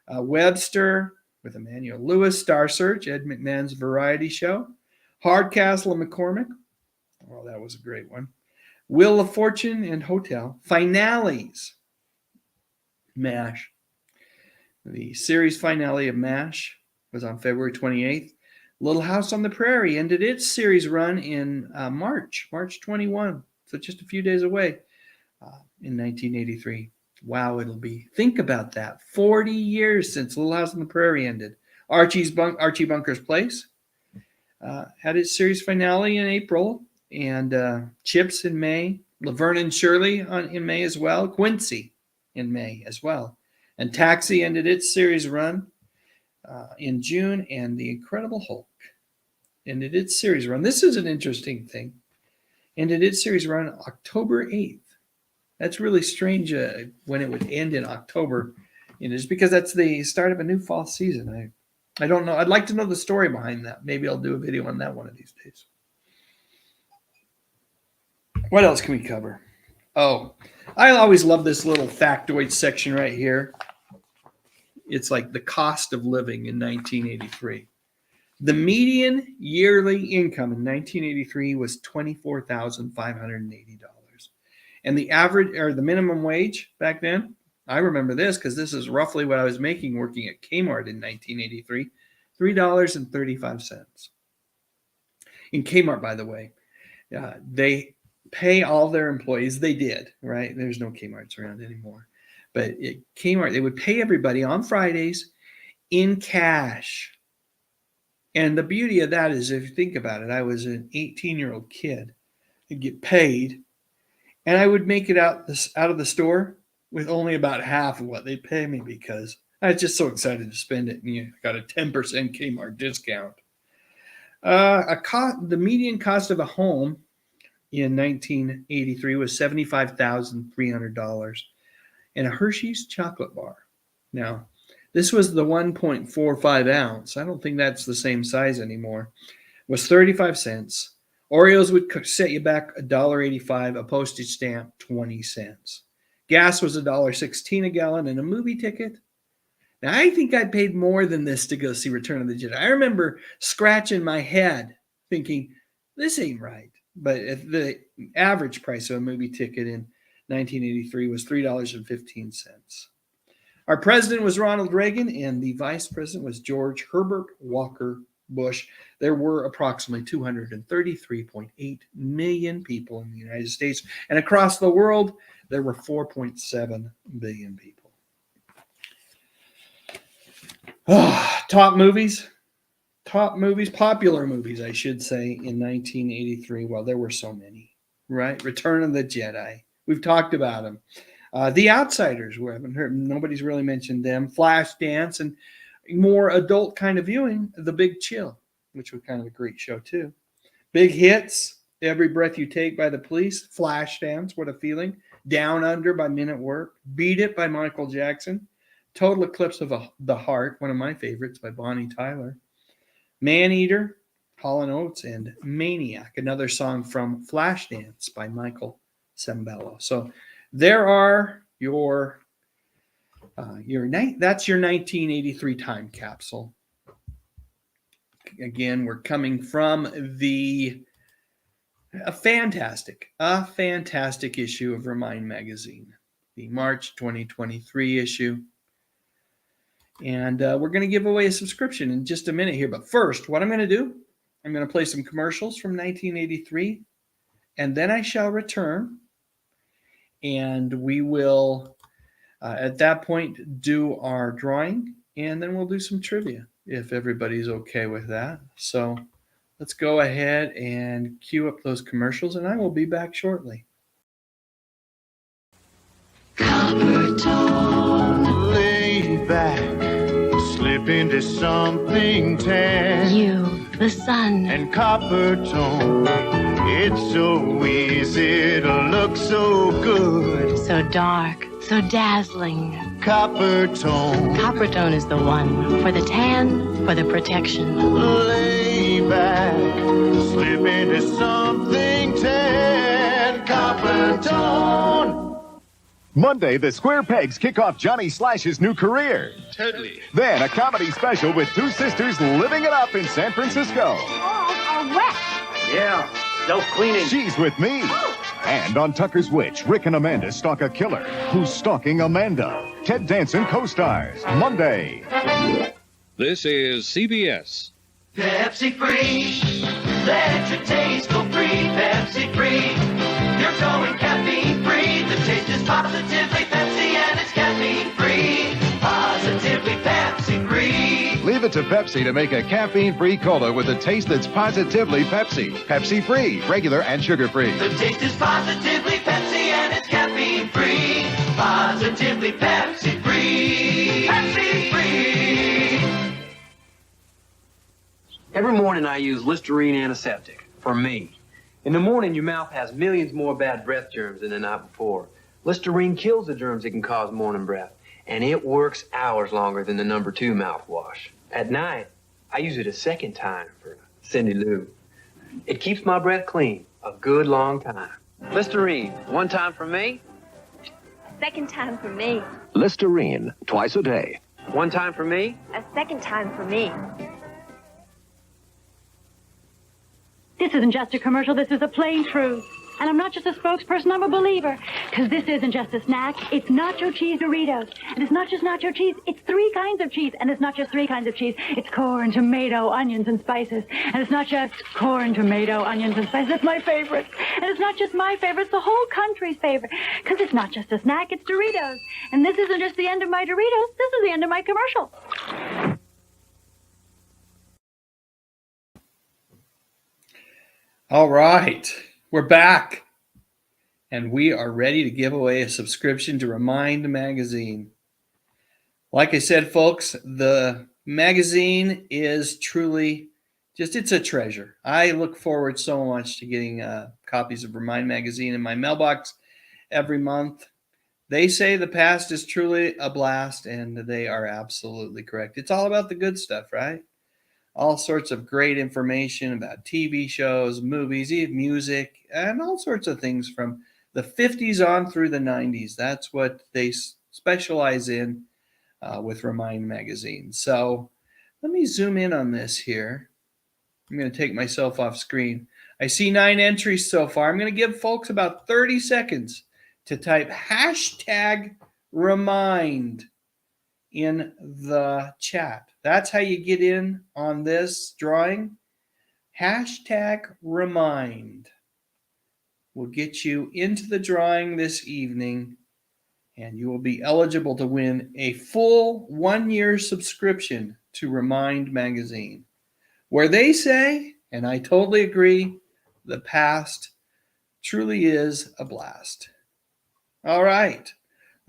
Webster with Emmanuel Lewis, Star Search, Ed McMahon's variety show. Hardcastle and McCormick. Oh, that was a great one. Wheel of Fortune and Hotel. Finales. MASH. The series finale of MASH was on February 28th. Little House on the Prairie ended its series run in March 21. So just a few days away in 1983. Wow, it'll be. Think about that. 40 years since Little House on the Prairie ended. Archie Bunker's Place had its series finale in April, and Chips in May. Laverne and Shirley in May as well. Quincy in May as well. And Taxi ended its series run in June, and The Incredible Hulk ended its series run. This is an interesting thing. Ended its series run October 8th. That's really strange when it would end in October. Just because that's the start of a new fall season. I don't know. I'd like to know the story behind that. Maybe I'll do a video on that one of these days. What else can we cover? Oh, I always love this little factoid section right here. It's like the cost of living in 1983. The median yearly income in 1983 was $24,580. And the average, or the minimum wage back then, I remember this because this is roughly what I was making working at Kmart in 1983, $3.35. In Kmart, by the way, they pay all their employees. They did, right? There's no Kmarts around anymore. But at Kmart, they would pay everybody on Fridays in cash. And the beauty of that is, if you think about it, I was an 18-year-old kid. I'd get paid, and I would make it out of the store with only about half of what they pay me because I was just so excited to spend it. And you got a 10% Kmart discount. The median cost of a home in 1983 was $75,300. and a Hershey's chocolate bar. Now, this was the 1.45 ounce. I don't think that's the same size anymore. It was 35 cents. Oreos would set you back $1.85, a postage stamp 20 cents. Gas was $1.16 a gallon, and a movie ticket. Now, I think I paid more than this to go see Return of the Jedi. I remember scratching my head thinking, this ain't right. But the average price of a movie ticket in 1983 was $3.15. Our president was Ronald Reagan, and the vice president was George Herbert Walker Bush. There were approximately 233.8 million people in the United States, and across the world, there were 4.7 billion people. Top movies, popular movies, I should say, in 1983. Well, there were so many, right? Return of the Jedi. We've talked about them. The Outsiders, we haven't heard, nobody's really mentioned them. Flashdance, and more adult kind of viewing, The Big Chill, which was kind of a great show too. Big hits, Every Breath You Take by The Police, Flashdance, What a Feeling, Down Under by Men at Work, Beat It by Michael Jackson, Total Eclipse of the Heart, one of my favorites by Bonnie Tyler, Maneater, Hall & Oates, and Maniac, another song from Flashdance by Michael Sembello. So there are your that's your 1983 time capsule. Again, we're coming from a fantastic issue of ReMIND magazine, the March 2023 issue. And we're going to give away a subscription in just a minute here. But first, what I'm going to do, I'm going to play some commercials from 1983, and then I shall return, and we will, at that point, do our drawing, and then we'll do some trivia, if everybody's okay with that. So let's go ahead and cue up those commercials, and I will be back shortly. Copper tone, lay back, slip into something tan. You, the sun, and copper tone, it's so easy to look so good. so dark, so dazzling. Copper tone, Copper tone is the one for the tan, for the protection. lay back, slip into something tan. Copper tone. Monday, the Square Pegs kick off Johnny Slash's new career. Totally. Then, a comedy special with two sisters living it up in San Francisco. Walls are wet. Yeah, self-cleaning. She's with me. And on Tucker's Witch, Rick and Amanda stalk a killer who's stalking Amanda. Ted Danson co-stars Monday. This is CBS. Pepsi free, let your taste go free. Pepsi free, you're going caffeine free. The taste is positively Pepsi and it's caffeine free. Positively Pepsi free. Leave it to Pepsi to make a caffeine-free cola with a taste that's positively Pepsi. Pepsi-free, regular and sugar-free. The taste is positively Pepsi and it's caffeine free. Positively Pepsi free. Pepsi free. Every morning I use Listerine antiseptic for me. In the morning, your mouth has millions more bad breath germs than the night before. Listerine kills the germs that can cause morning breath, and it works hours longer than the number 2 mouthwash. At night, I use it a second time for Cindy Lou. It keeps my breath clean a good long time. Listerine, one time for me. Second time for me. Listerine, twice a day. One time for me. A second time for me. This isn't just a commercial, this is a plain truth. And I'm not just a spokesperson, I'm a believer. Because this isn't just a snack, it's nacho cheese Doritos. And it's not just nacho cheese, it's 3 kinds of cheese. And it's not just 3 kinds of cheese, it's corn, tomato, onions, and spices. And it's not just corn, tomato, onions, and spices, it's my favorite. And it's not just my favorite, it's the whole country's favorite. Because it's not just a snack, it's Doritos. And this isn't just the end of my Doritos, this is the end of my commercial. All right, we're back, and we are ready to give away a subscription to ReMIND magazine. Like I said, folks, the magazine is truly it's a treasure. I look forward so much to getting copies of ReMIND magazine in my mailbox every month. They say the past is truly a blast, and they are absolutely correct. It's all about the good stuff, right? All sorts of great information about TV shows, movies, even music, and all sorts of things from the 50s on through the 90s. That's what they specialize in with ReMIND magazine. So let me zoom in on this here. I'm going to take myself off screen. I see 9 entries so far. I'm going to give folks about 30 seconds to type hashtag ReMIND in the chat. That's how you get in on this drawing. Hashtag ReMIND will get you into the drawing this evening, and you will be eligible to win a full 1-year subscription to ReMIND magazine, where they say, and I totally agree, the past truly is a blast. All right.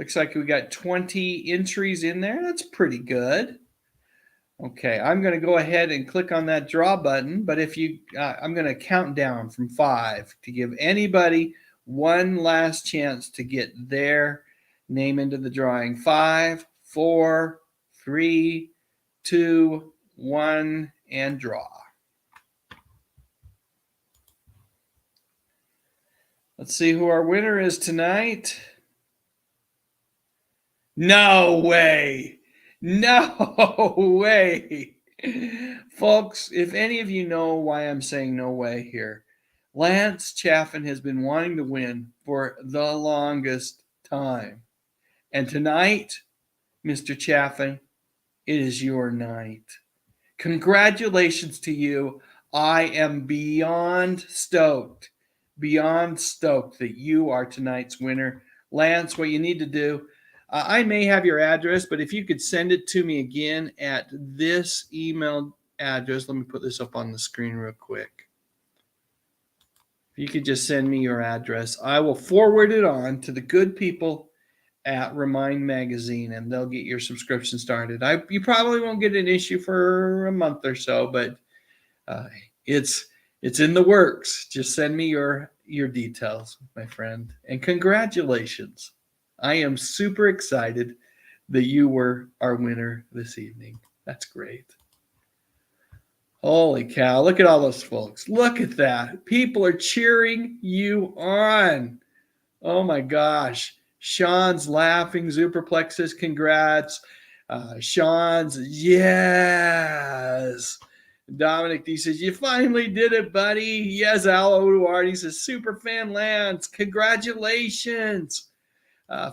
Looks like we got 20 entries in there. That's pretty good. Okay, I'm going to go ahead and click on that draw button, but if you, I'm going to count down from 5 to give anybody one last chance to get their name into the drawing. 5, 4, 3, 2, 1, and draw. Let's see who our winner is tonight. No way. No way. Folks, if any of you know why I'm saying no way here, Lance Chaffin has been wanting to win for the longest time. And tonight, Mr. Chaffin, it is your night. Congratulations to you. I am beyond stoked that you are tonight's winner. Lance, what you need to do, I may have your address, but if you could send it to me again at this email address. Let me put this up on the screen real quick. If you could just send me your address, I will forward it on to the good people at ReMIND magazine, and they'll get your subscription started. You probably won't get an issue for a month or so, but it's in the works. Just send me your details, my friend. And congratulations. I am super excited that you were our winner this evening. That's great. Holy cow. Look at all those folks. Look at that. People are cheering you on. Oh my gosh. Sean's laughing. Superplex says congrats. Sean's, yes. Dominic D says, you finally did it, buddy. Yes, Alo Duarte says, super fan Lance. Congratulations.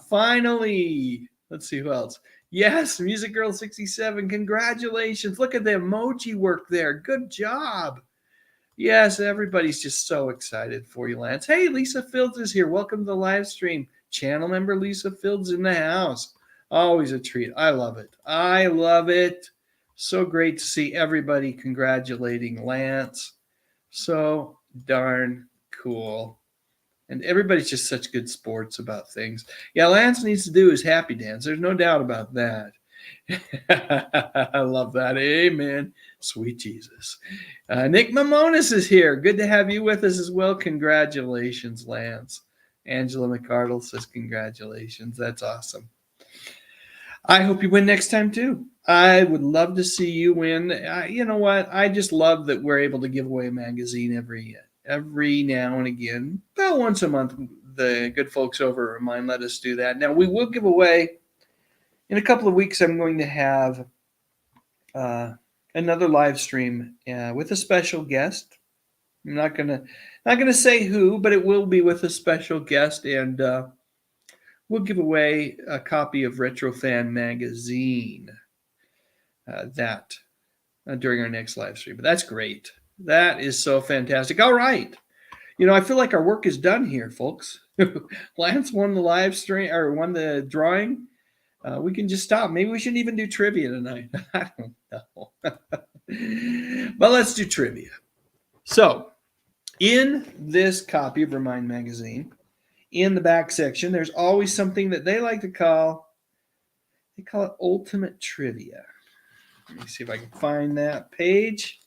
Finally. Let's see who else. Yes, Music Girl 67. Congratulations. Look at the emoji work there. Good job. Yes, everybody's just so excited for you, Lance. Hey, Lisa Fields is here. Welcome to the live stream. Channel member Lisa Fields in the house. Always a treat. I love it. I love it. So great to see everybody congratulating Lance. So darn cool. And everybody's just such good sports about things. Yeah, Lance needs to do his happy dance. There's no doubt about that. I love that. Amen. Sweet Jesus. Nick Mamonis is here. Good to have you with us as well. Congratulations, Lance. Angela McCardle says congratulations. That's awesome. I hope you win next time too. I would love to see you win. You know what? I just love that we're able to give away a magazine every now and again. About once a month, the good folks over at ReMIND let us do that. Now, we will give away, in a couple of weeks, I'm going to have another live stream with a special guest. I'm not gonna say who, but it will be with a special guest, and we'll give away a copy of Retro Fan magazine during our next live stream. But that's great. That is so fantastic. All right. You know, I feel like our work is done here, folks. Lance won the live stream or won the drawing. We can just stop. Maybe we shouldn't even do trivia tonight. I don't know. But let's do trivia. So, in this copy of ReMIND magazine, in the back section, there's always something that they like to call, it ultimate trivia. Let me see if I can find that page.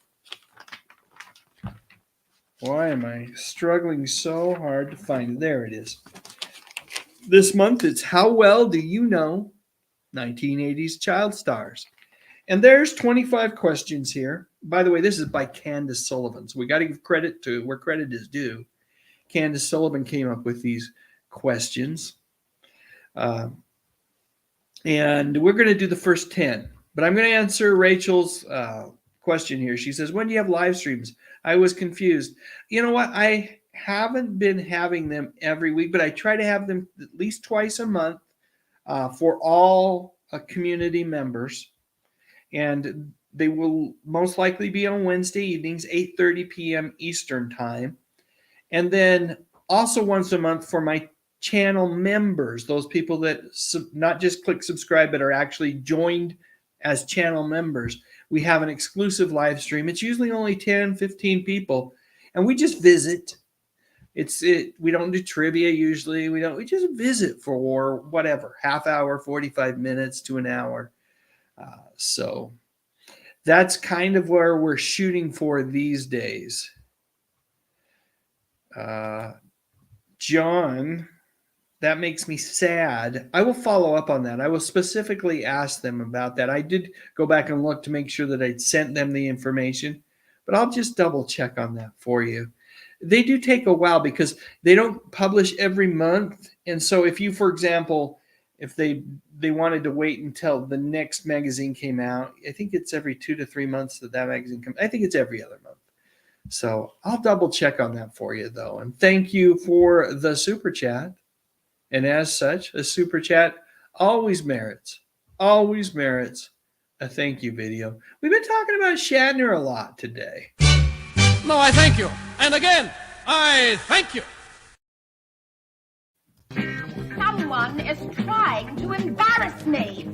Why am I struggling so hard to find it? There it is. This month it's How Well Do You Know 1980s Child Stars? And there's 25 questions here. By the way, this is by Candace Sullivan, so we got to give credit to where credit is due. Candace Sullivan came up with these questions. And we're going to do the first 10. But I'm going to answer Rachel's question here. She says, when do you have live streams? I was confused. You know what? I haven't been having them every week, but I try to have them at least twice a month for all community members. And they will most likely be on Wednesday evenings, 8:30 p.m. Eastern Time. And then also once a month for my channel members, those people that not just click subscribe, but are actually joined as channel members. We have an exclusive live stream. It's usually only 10, 15 people. And we just visit. We don't do trivia usually. We just visit for whatever, half hour, 45 minutes to an hour. So that's kind of where we're shooting for these days. John, that makes me sad. I will follow up on that. I will specifically ask them about that. I did go back and look to make sure that I'd sent them the information, but I'll just double check on that for you. They do take a while because they don't publish every month. And so if you, for example, if they wanted to wait until the next magazine came out, I think it's every 2 to 3 months that magazine comes. I think it's every other month. So I'll double check on that for you, though. And thank you for the super chat. And as such, a super chat always merits a thank you video. We've been talking about Shatner a lot today. No, I thank you. And again, I thank you. Someone is trying to embarrass me.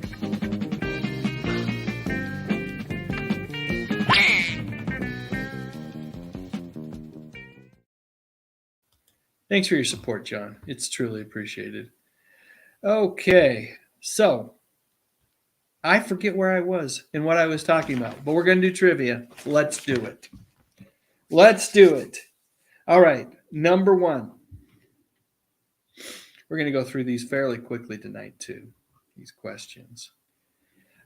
Thanks for your support, John. It's truly appreciated. Okay, so I forget where I was and what I was talking about, but we're going to do trivia. Let's do it. All right, number one. We're going to go through these fairly quickly tonight, too, these questions.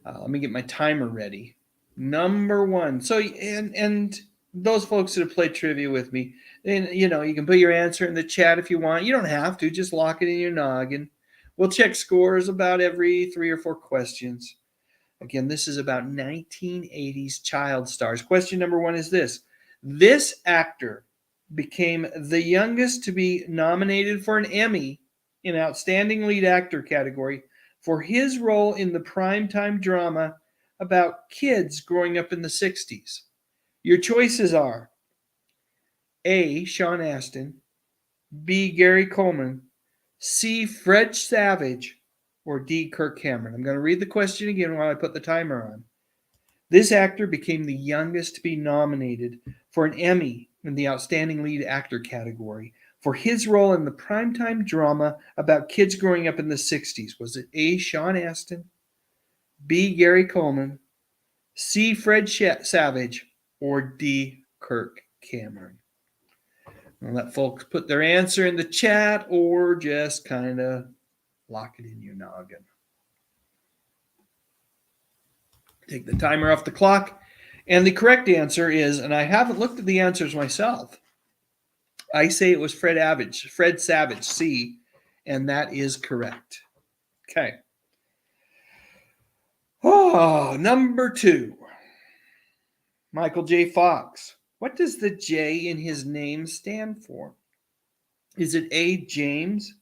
Let me get my timer ready. Number one. So, and those folks that have played trivia with me, and you can put your answer in the chat if you want. You don't have to. Just lock it in your noggin. We'll check scores about every 3 or 4 questions. Again, this is about 1980s child stars. Question number one is this. This actor became the youngest to be nominated for an Emmy in Outstanding Lead Actor category for his role in the primetime drama about kids growing up in the 60s. Your choices are A. Sean Astin, B. Gary Coleman, C. Fred Savage, or D. Kirk Cameron. I'm going to read the question again while I put the timer on. This actor became the youngest to be nominated for an Emmy in the Outstanding Lead Actor category for his role in the primetime drama about kids growing up in the 60s. Was it A. Sean Astin, B. Gary Coleman, C. Fred Savage, or D. Kirk Cameron? I'll let folks put their answer in the chat or just kind of lock it in your noggin. Take the timer off the clock. And the correct answer is, and I haven't looked at the answers myself, I say it was Fred Savage, C, and that is correct. Okay. Oh, number 2. Michael J. Fox. What does the J in his name stand for? Is it A, James,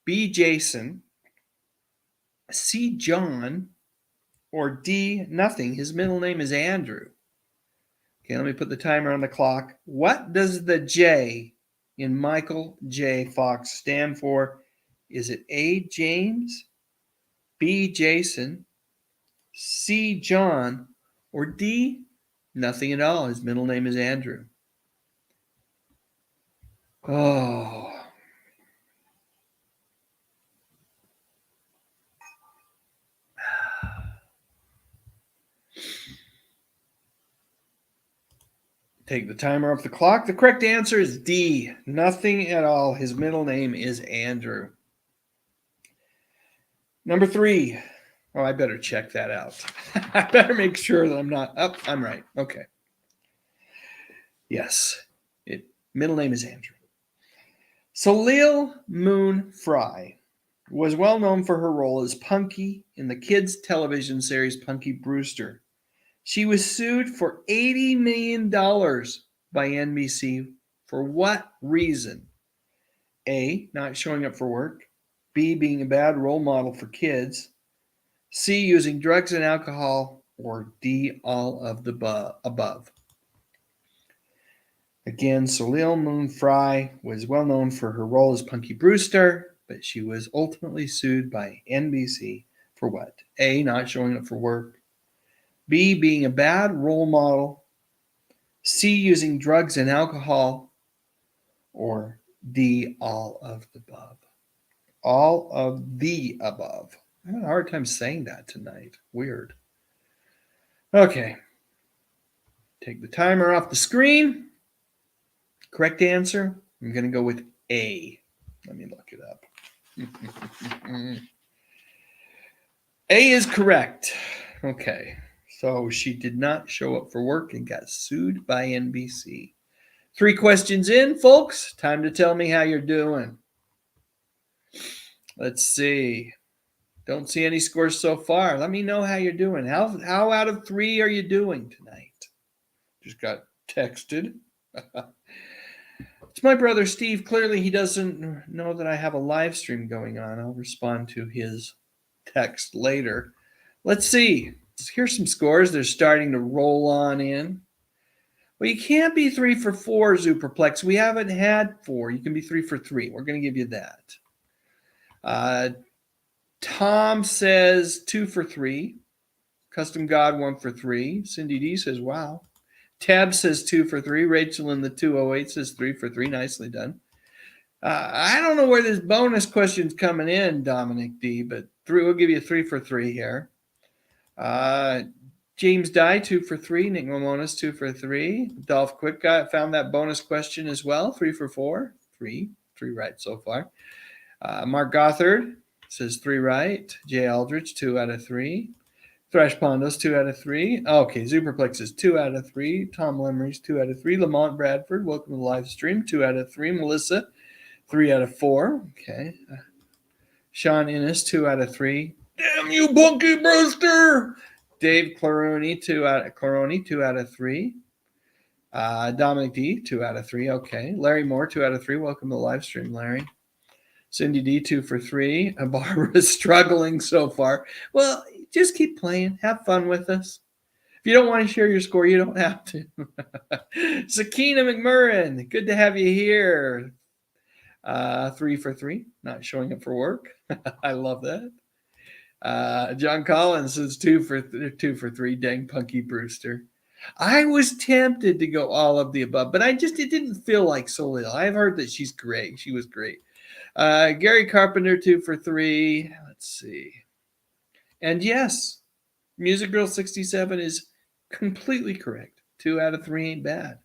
B, Jason, C, John, or D, nothing? His middle name is Andrew. Okay, let me put the timer on the clock. What does the J in Michael J. Fox stand for? Is it A, James, B, Jason, C, John, or D, nothing at all? His middle name is Andrew. Oh. Take the timer off the clock. The correct answer is D. Nothing at all. His middle name is Andrew. Number 3. Oh, I better check that out. I better make sure that I'm not up. I'm right. Okay. Yes. Middle name is Andrew. Soleil Moon Frye was well known for her role as Punky in the kids' television series Punky Brewster. She was sued for $80 million by NBC for what reason? A, not showing up for work. B, being a bad role model for kids. C, using drugs and alcohol. Or D, all of the above. Again, Soleil Moon Frye was well known for her role as Punky Brewster, but she was ultimately sued by NBC for what? A, not showing up for work. B, being a bad role model. C, using drugs and alcohol. Or D, all of the above. All of the above. I had a hard time saying that tonight. Weird. Okay. Take the timer off the screen. Correct answer, I'm going to go with A. Let me look it up. A is correct. Okay. So she did not show up for work and got sued by NBC. 3 questions in, folks. Time to tell me how you're doing. Let's see. Don't see any scores so far. Let me know how you're doing. How out of 3 are you doing tonight? Just got texted. It's my brother Steve. Clearly he doesn't know that I have a live stream going on. I'll respond to his text later. Let's see. Here's some scores. They're starting to roll on in. Well, you can't be 3 for 4, Superplex. We haven't had 4. You can be 3 for 3. We're going to give you that. Tom says 2 for 3. Custom God 1 for 3. Cindy D says, wow. Tab says 2 for 3. Rachel in the 208 says 3 for 3. Nicely done. I don't know where this bonus question's coming in, Dominic D, but we'll give you 3 for 3 here. James Dye, 2 for 3. Nick Mamonas, 2 for 3. Dolph Quick Guy found that bonus question as well. 3 for 4. 3 right so far. Mark Gothard says 3 right. Jay Aldrich, 2 out of 3. Thrash Pondos, 2 out of 3. Okay, Superplex is 2 out of 3. Tom Lemry's 2 out of 3. Lamont Bradford, welcome to the live stream, 2 out of 3. Melissa, 3 out of 4. Okay. Sean Innes, 2 out of 3. Damn you, Bunky Brewster! Dave Claroni, 2 out of 3. Dominic D, 2 out of 3. Okay. Larry Moore, 2 out of 3. Welcome to the live stream, Larry. Cindy D, 2 for 3. Barbara's struggling so far. Well, just keep playing. Have fun with us. If you don't want to share your score, you don't have to. Sakina McMurrin, good to have you here. 3 for 3. Not showing up for work. I love that. John Collins is 2 for 3. Dang Punky Brewster. I was tempted to go all of the above, but it didn't feel like Soleil. I've heard that she's great. She was great. Gary Carpenter, 2 for 3. Let's see. And yes, Music Girl 67 is completely correct. 2 out of 3 ain't bad.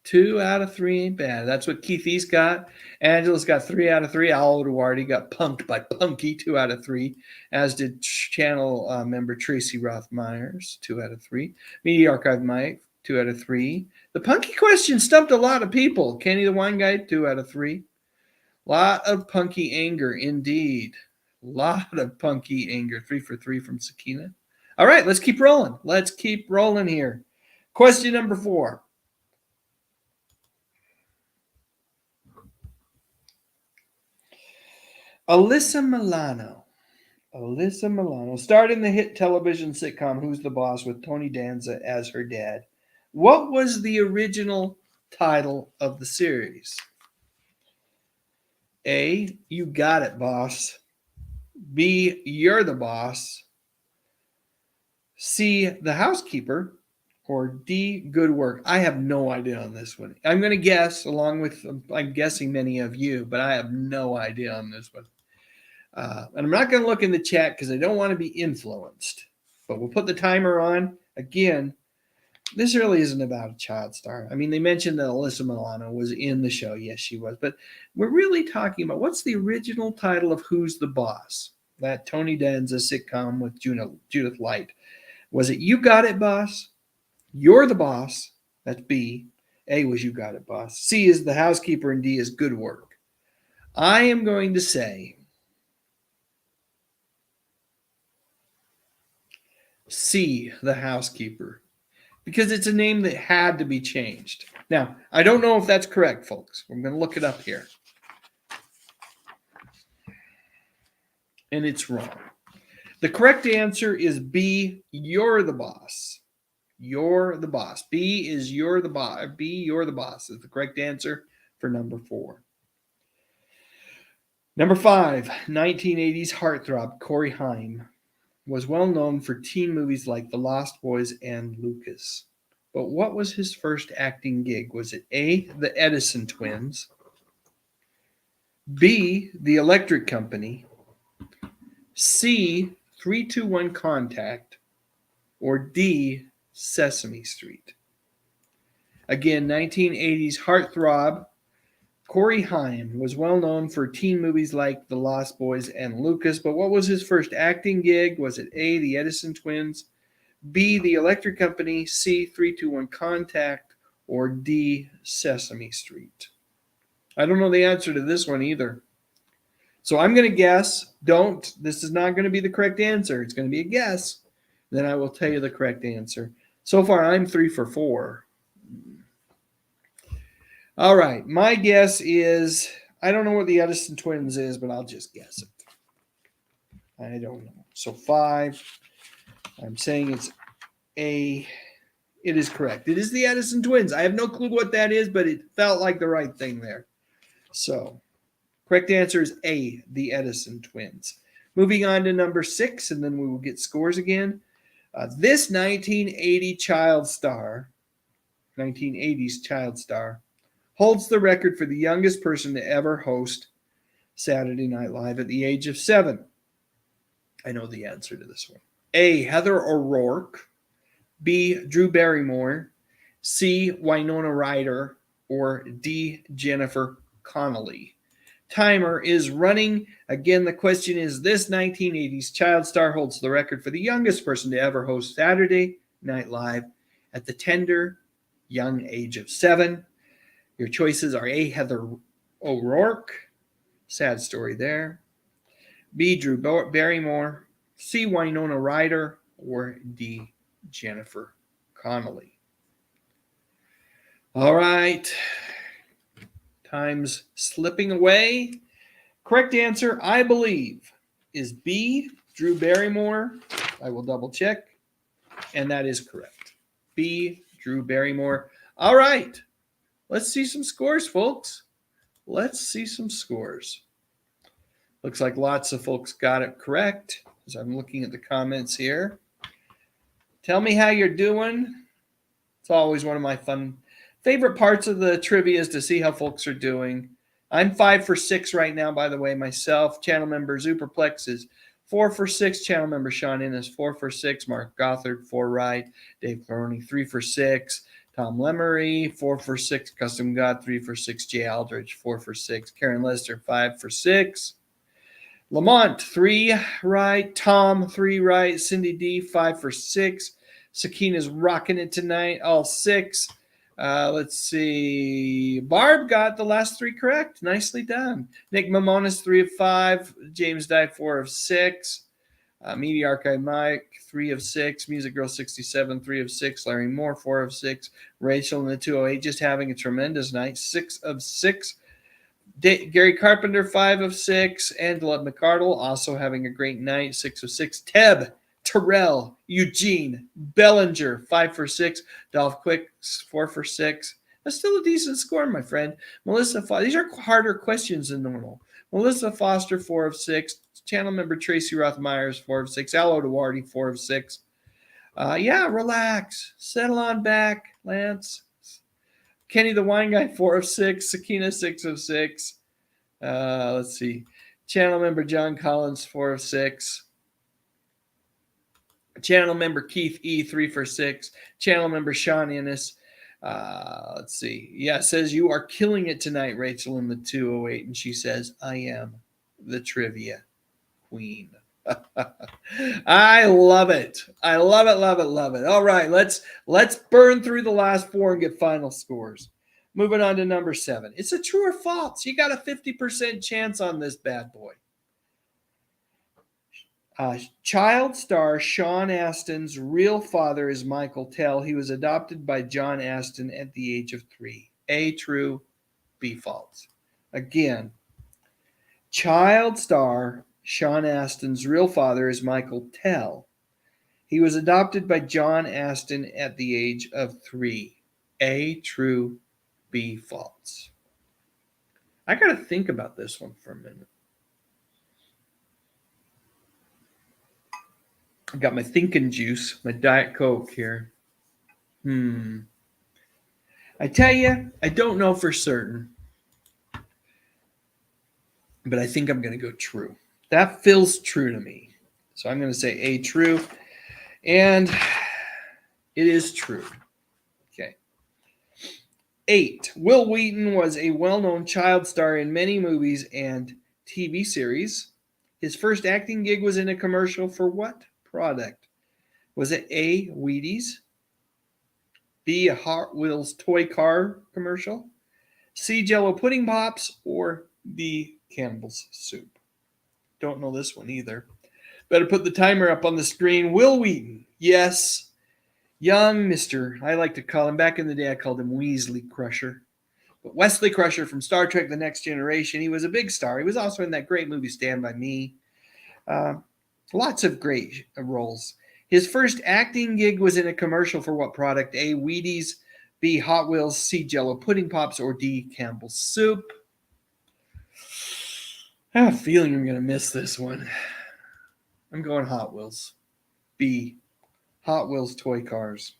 2 out of 3 ain't bad. That's what Keith East got. Angela's got 3 out of 3. Al Duarte got punked by Punky, 2 out of 3. As did channel member Tracy Roth Myers, 2 out of 3. Media Archive Mike, 2 out of 3. The Punky question stumped a lot of people. Kenny the Wine Guy, 2 out of 3. Lot of Punky anger, indeed. Lot of Punky anger. 3 for 3 from Sakina. All right, let's keep rolling. Let's keep rolling here. Question number 4. Alyssa Milano starred in the hit television sitcom Who's the Boss with Tony Danza as her dad. What was the original title of the series? A, You Got It, Boss. B, You're the Boss. C, The Housekeeper. Or D, Good Work. I have no idea on this one. I'm going to guess, along with, I'm guessing many of you, but I have no idea on this one. And I'm not going to look in the chat because I don't want to be influenced. But we'll put the timer on. Again, this really isn't about a child star. I mean, they mentioned that Alyssa Milano was in the show. Yes, she was. But we're really talking about what's the original title of Who's the Boss? That Tony Danza sitcom with Judith Light. Was it You Got It, Boss? You're the Boss. That's B. A was You Got It, Boss. C is The Housekeeper, and D is Good Work. I am going to say C, The Housekeeper, because it's a name that had to be changed. Now, I don't know if that's correct, folks. I'm going to look it up here. And it's wrong. The correct answer is B, You're the Boss. You're the Boss. B is You're the Boss. B, You're the Boss is the correct answer for number 4. Number 5, 1980s heartthrob Corey Haim was well known for teen movies like The Lost Boys and Lucas. But what was his first acting gig? Was it A, The Edison Twins, B, The Electric Company, C, 3-2-1 Contact, or D, Sesame Street? Again, 1980s heartthrob Corey Haim was well known for teen movies like The Lost Boys and Lucas, but what was his first acting gig? Was it A, The Edison Twins, B, The Electric Company, C, 3-2-1 Contact, or D, Sesame Street? I don't know the answer to this one either. So I'm going to guess. This is not going to be the correct answer. It's going to be a guess. Then I will tell you the correct answer. So far, I'm 3 for 4. All right. My guess is, I don't know what the Edison Twins is, but I'll just guess it. I don't know. So 5. I'm saying it's A. It is correct. It is the Edison Twins. I have no clue what that is, but it felt like the right thing there. So, correct answer is A, the Edison Twins. Moving on to number 6, and then we will get scores again. This 1980s child star, holds the record for the youngest person to ever host Saturday Night Live at the age of 7. I know the answer to this one. A, Heather O'Rourke, B, Drew Barrymore, C, Winona Ryder, or D, Jennifer Connelly. Timer is running. Again, the question is, this 1980s child star holds the record for the youngest person to ever host Saturday Night Live at the tender young age of 7. Your choices are A, Heather O'Rourke. Sad story there. B, Drew Barrymore. C, Winona Ryder. Or D, Jennifer Connelly. All right. Time's slipping away. Correct answer, I believe, is B, Drew Barrymore. I will double check. And that is correct. B, Drew Barrymore. All right. Let's see some scores, folks. Let's see some scores. Looks like lots of folks got it correct as I'm looking at the comments here. Tell me how you're doing. It's always one of my favorite parts of the trivia is to see how folks are doing. I'm 5 for 6 right now, by the way, myself. Channel member Superplex is 4 for 6. Channel member Sean Innes, 4 for 6. Mark Gothard, 4 right. Dave Claroni, 3 for 6. Tom Lemery, 4 for 6. Custom God, 3 for 6. Jay Aldridge, 4 for 6. Karen Lester, 5 for 6. Lamont, 3 right. Tom, 3 right. Cindy D, 5 for 6. Sakina's rocking it tonight, all 6. Let's see. Barb got the last 3 correct. Nicely done. Nick Mamonis, 3 of 5. James Dye, 4 of 6. Media Archive Mike, 3 of 6. Music Girl 67, 3 of 6. Larry Moore, 4 of 6. Rachel in the 208, just having a tremendous night, 6 of 6. Gary Carpenter, 5 of 6. Angela McCardle, also having a great night, 6 of 6. Teb, Terrell, Eugene, Bellinger, 5 for 6. Dolph Quick, 4 for 6. That's still a decent score, my friend. Melissa, these are harder questions than normal. Melissa Foster, 4 of 6. Channel member Tracy Roth-Myers, 4 of 6. Al Odawardi, 4 of 6. Yeah, relax. Settle on back, Lance. Kenny the Wine Guy, 4 of 6. Sakina, 6 of 6. Let's see. Channel member John Collins, 4 of 6. Channel member Keith E. 346. Channel member Sean Innes. Let's see. Yeah, says you are killing it tonight, Rachel in the 208. And she says, I am the trivia queen. I love it. I love it, love it, love it. All right, let's burn through the last four and get final scores. Moving on to number 7. It's a true or false. You got a 50% chance on this bad boy. Child star Sean Astin's real father is Michael Tell. He was adopted by John Astin at the age of 3. A, true. B, false. Again, child star Sean Astin's real father is Michael Tell. He was adopted by John Astin at the age of 3. A, true. B, false. I got to think about this one for a minute. I got my thinking juice, my Diet Coke here. I tell you, I don't know for certain, but I think I'm going to go true. That feels true to me. So I'm going to say A, true. And it is true. Okay. 8. Will Wheaton was a well-known child star in many movies and TV series. His first acting gig was in a commercial for what product? Was it A, Wheaties? B, a Hot Wheels toy car commercial? C, Jello pudding pops? Or D, Campbell's soup? Don't know this one either. Better put the timer up on the screen. Will Wheaton, yes. Young Mr. I like to call him, back in the day I called him Weasley Crusher. But Wesley Crusher from Star Trek The Next Generation, he was a big star. He was also in that great movie Stand By Me. Lots of great roles. His first acting gig was in a commercial for what product? A, Wheaties, B, Hot Wheels, C, Jello pudding pops, or D, Campbell's soup? I have a feeling I'm going to miss this one. I'm going Hot Wheels. B, Hot Wheels toy cars.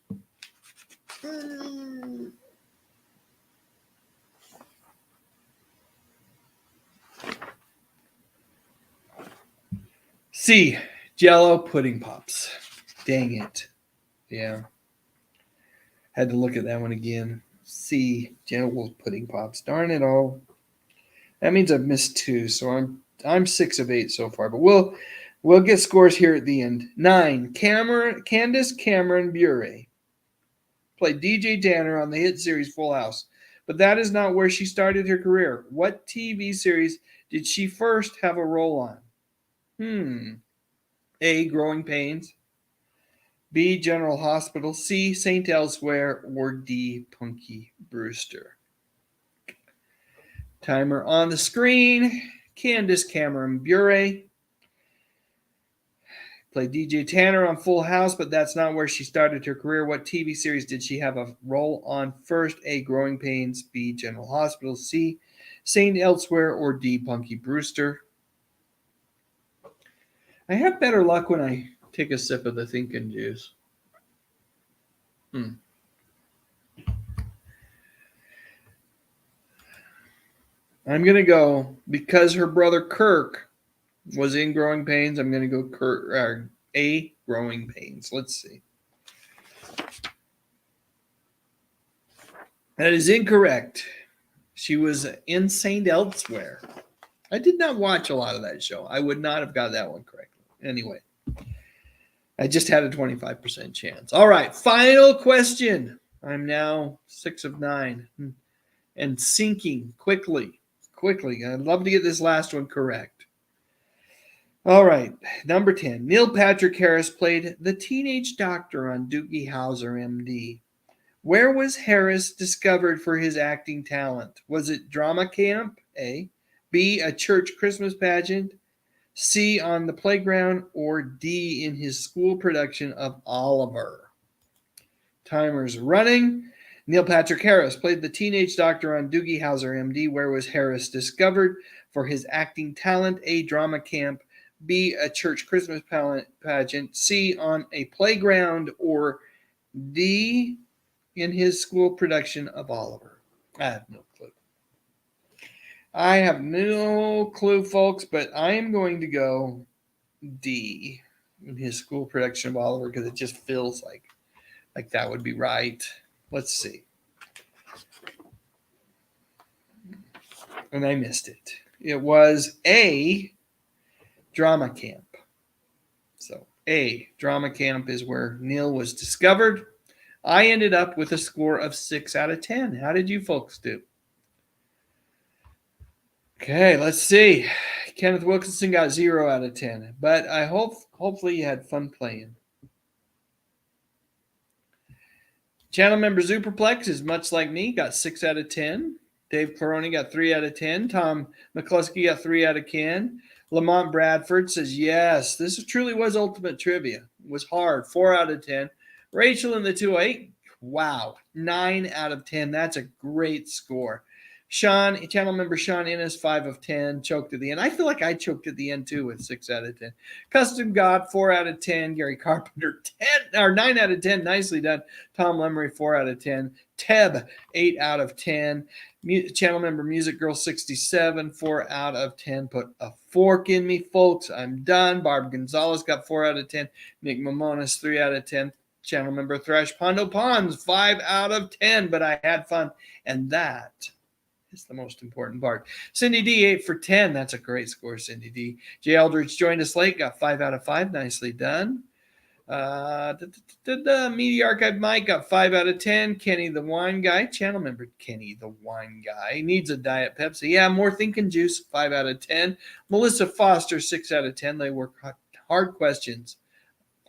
C, Jello pudding pops. Dang it. Yeah. Had to look at that one again. C, Jello pudding pops. Darn it all. That means I've missed 2, so I'm 6 of 8 so far. But we'll get scores here at the end. 9, Candace Cameron Bure played DJ Tanner on the hit series Full House. But that is not where she started her career. What TV series did she first have a role on? A, Growing Pains. B, General Hospital. C, St. Elsewhere. Or D, Punky Brewster. Timer on the screen. Candace Cameron Bure played DJ Tanner on Full House, but that's not where she started her career. What TV series did she have a role on first? A, Growing Pains. B, General Hospital. C, St. Elsewhere. Or D, Punky Brewster. I have better luck when I take a sip of the thinking juice. I'm going to go, because her brother Kirk was in Growing Pains, I'm going to go A, Growing Pains. Let's see. That is incorrect. She was in St. Elsewhere. I did not watch a lot of that show. I would not have got that one correctly. Anyway, I just had a 25% chance. All right, final question. I'm now 6 of 9 and sinking quickly. I'd love to get this last one correct. All right, number 10. Neil Patrick Harris played the teenage doctor on Doogie Howser, MD. Where was Harris discovered for his acting talent? Was it drama camp? A. B, a church Christmas pageant. C, on the playground. Or D, in his school production of Oliver. Timer's running. Neil Patrick Harris played the teenage doctor on Doogie Howser, MD. Where was Harris discovered for his acting talent? A, drama camp. B, a church Christmas pageant. C, on a playground. Or D, in his school production of Oliver. I have no clue. I have no clue, folks, but I am going to go D. in his school production of Oliver because it just feels like that would be right. Let's see. And I missed it. It was A, drama camp. So A, drama camp is where Neil was discovered. I ended up with a score of 6 out of 10. How did you folks do? Okay, let's see. Kenneth Wilkinson got 0 out of 10, but I hopefully you had fun playing. Channel member Superplex is much like me, got 6 out of 10. Dave Claroni got 3 out of 10. Tom McCluskey got 3 out of 10. Lamont Bradford says, yes, this truly was ultimate trivia. It was hard, 4 out of 10. Rachel in the 208, wow, 9 out of 10. That's a great score. Sean, channel member Sean Innes, 5 of 10, choked at the end. I feel like I choked at the end too with 6 out of 10. Custom God, 4 out of 10. Gary Carpenter, 9 out of 10. Nicely done. Tom Lemery, 4 out of 10. Teb, 8 out of 10. Channel member Music Girl 67, 4 out of 10. Put a fork in me, folks. I'm done. Barb Gonzalez got 4 out of 10. Nick Mamonis, 3 out of 10. Channel member Thresh Pondo Ponds, 5 out of 10. But I had fun. And that is the most important part. Cindy D, 8 for 10. That's a great score, Cindy D. Jay Aldridge joined us late, got 5 out of 5. Nicely done. Media Archive Mike got 5 out of 10. Kenny the Wine Guy, channel member Kenny the Wine Guy, needs a Diet Pepsi. Yeah, more thinking juice, 5 out of 10. Melissa Foster, 6 out of 10. They were hard questions.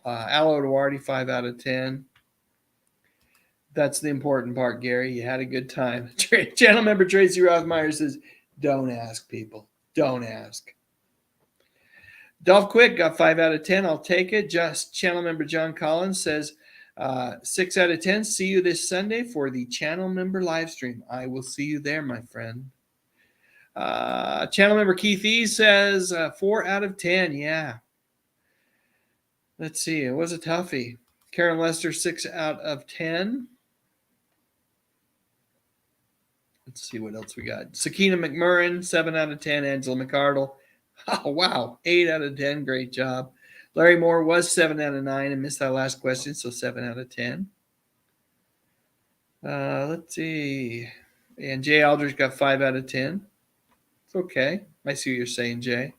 Alo Duarte, 5 out of 10. That's the important part, Gary. You had a good time. Channel member Tracy Rothmeyer says, don't ask, people. Don't ask. Dolph Quick got 5 out of 10. I'll take it. Just channel member John Collins says 6 out of 10. See you this Sunday for the channel member live stream. I will see you there, my friend. Channel member Keith E says 4 out of 10. Yeah. Let's see. It was a toughie. Karen Lester, 6 out of 10. Let's see what else we got. Sakina McMurrin, 7 out of 10. Angela McArdle. Oh, wow. 8 out of 10. Great job. Larry Moore was 7 out of 9 and missed that last question, so 7 out of 10. Let's see. And Jay Aldridge got 5 out of 10. It's okay. I see what you're saying, Jay.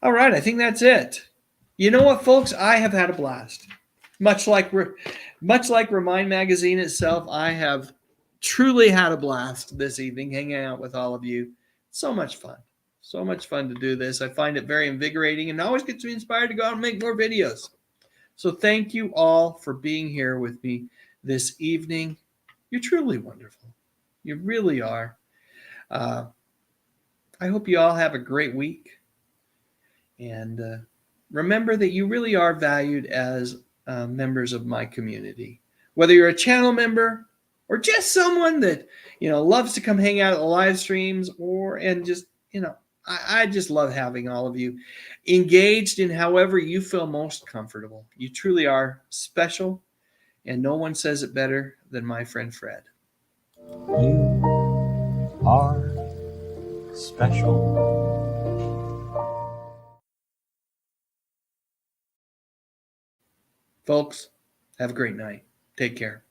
All right, I think that's it. You know what, folks? I have had a blast. Much like ReMIND magazine itself, I have truly had a blast this evening hanging out with all of you. So much fun. So much fun to do this. I find it very invigorating and always gets me inspired to go out and make more videos. So thank you all for being here with me this evening. You're truly wonderful. You really are. I hope you all have a great week. And remember that you really are valued as members of my community. Whether you're a channel member or just someone that, loves to come hang out at the live streams and just, I just love having all of you engaged in however you feel most comfortable. You truly are special, and no one says it better than my friend Fred. You are special. Folks, have a great night. Take care.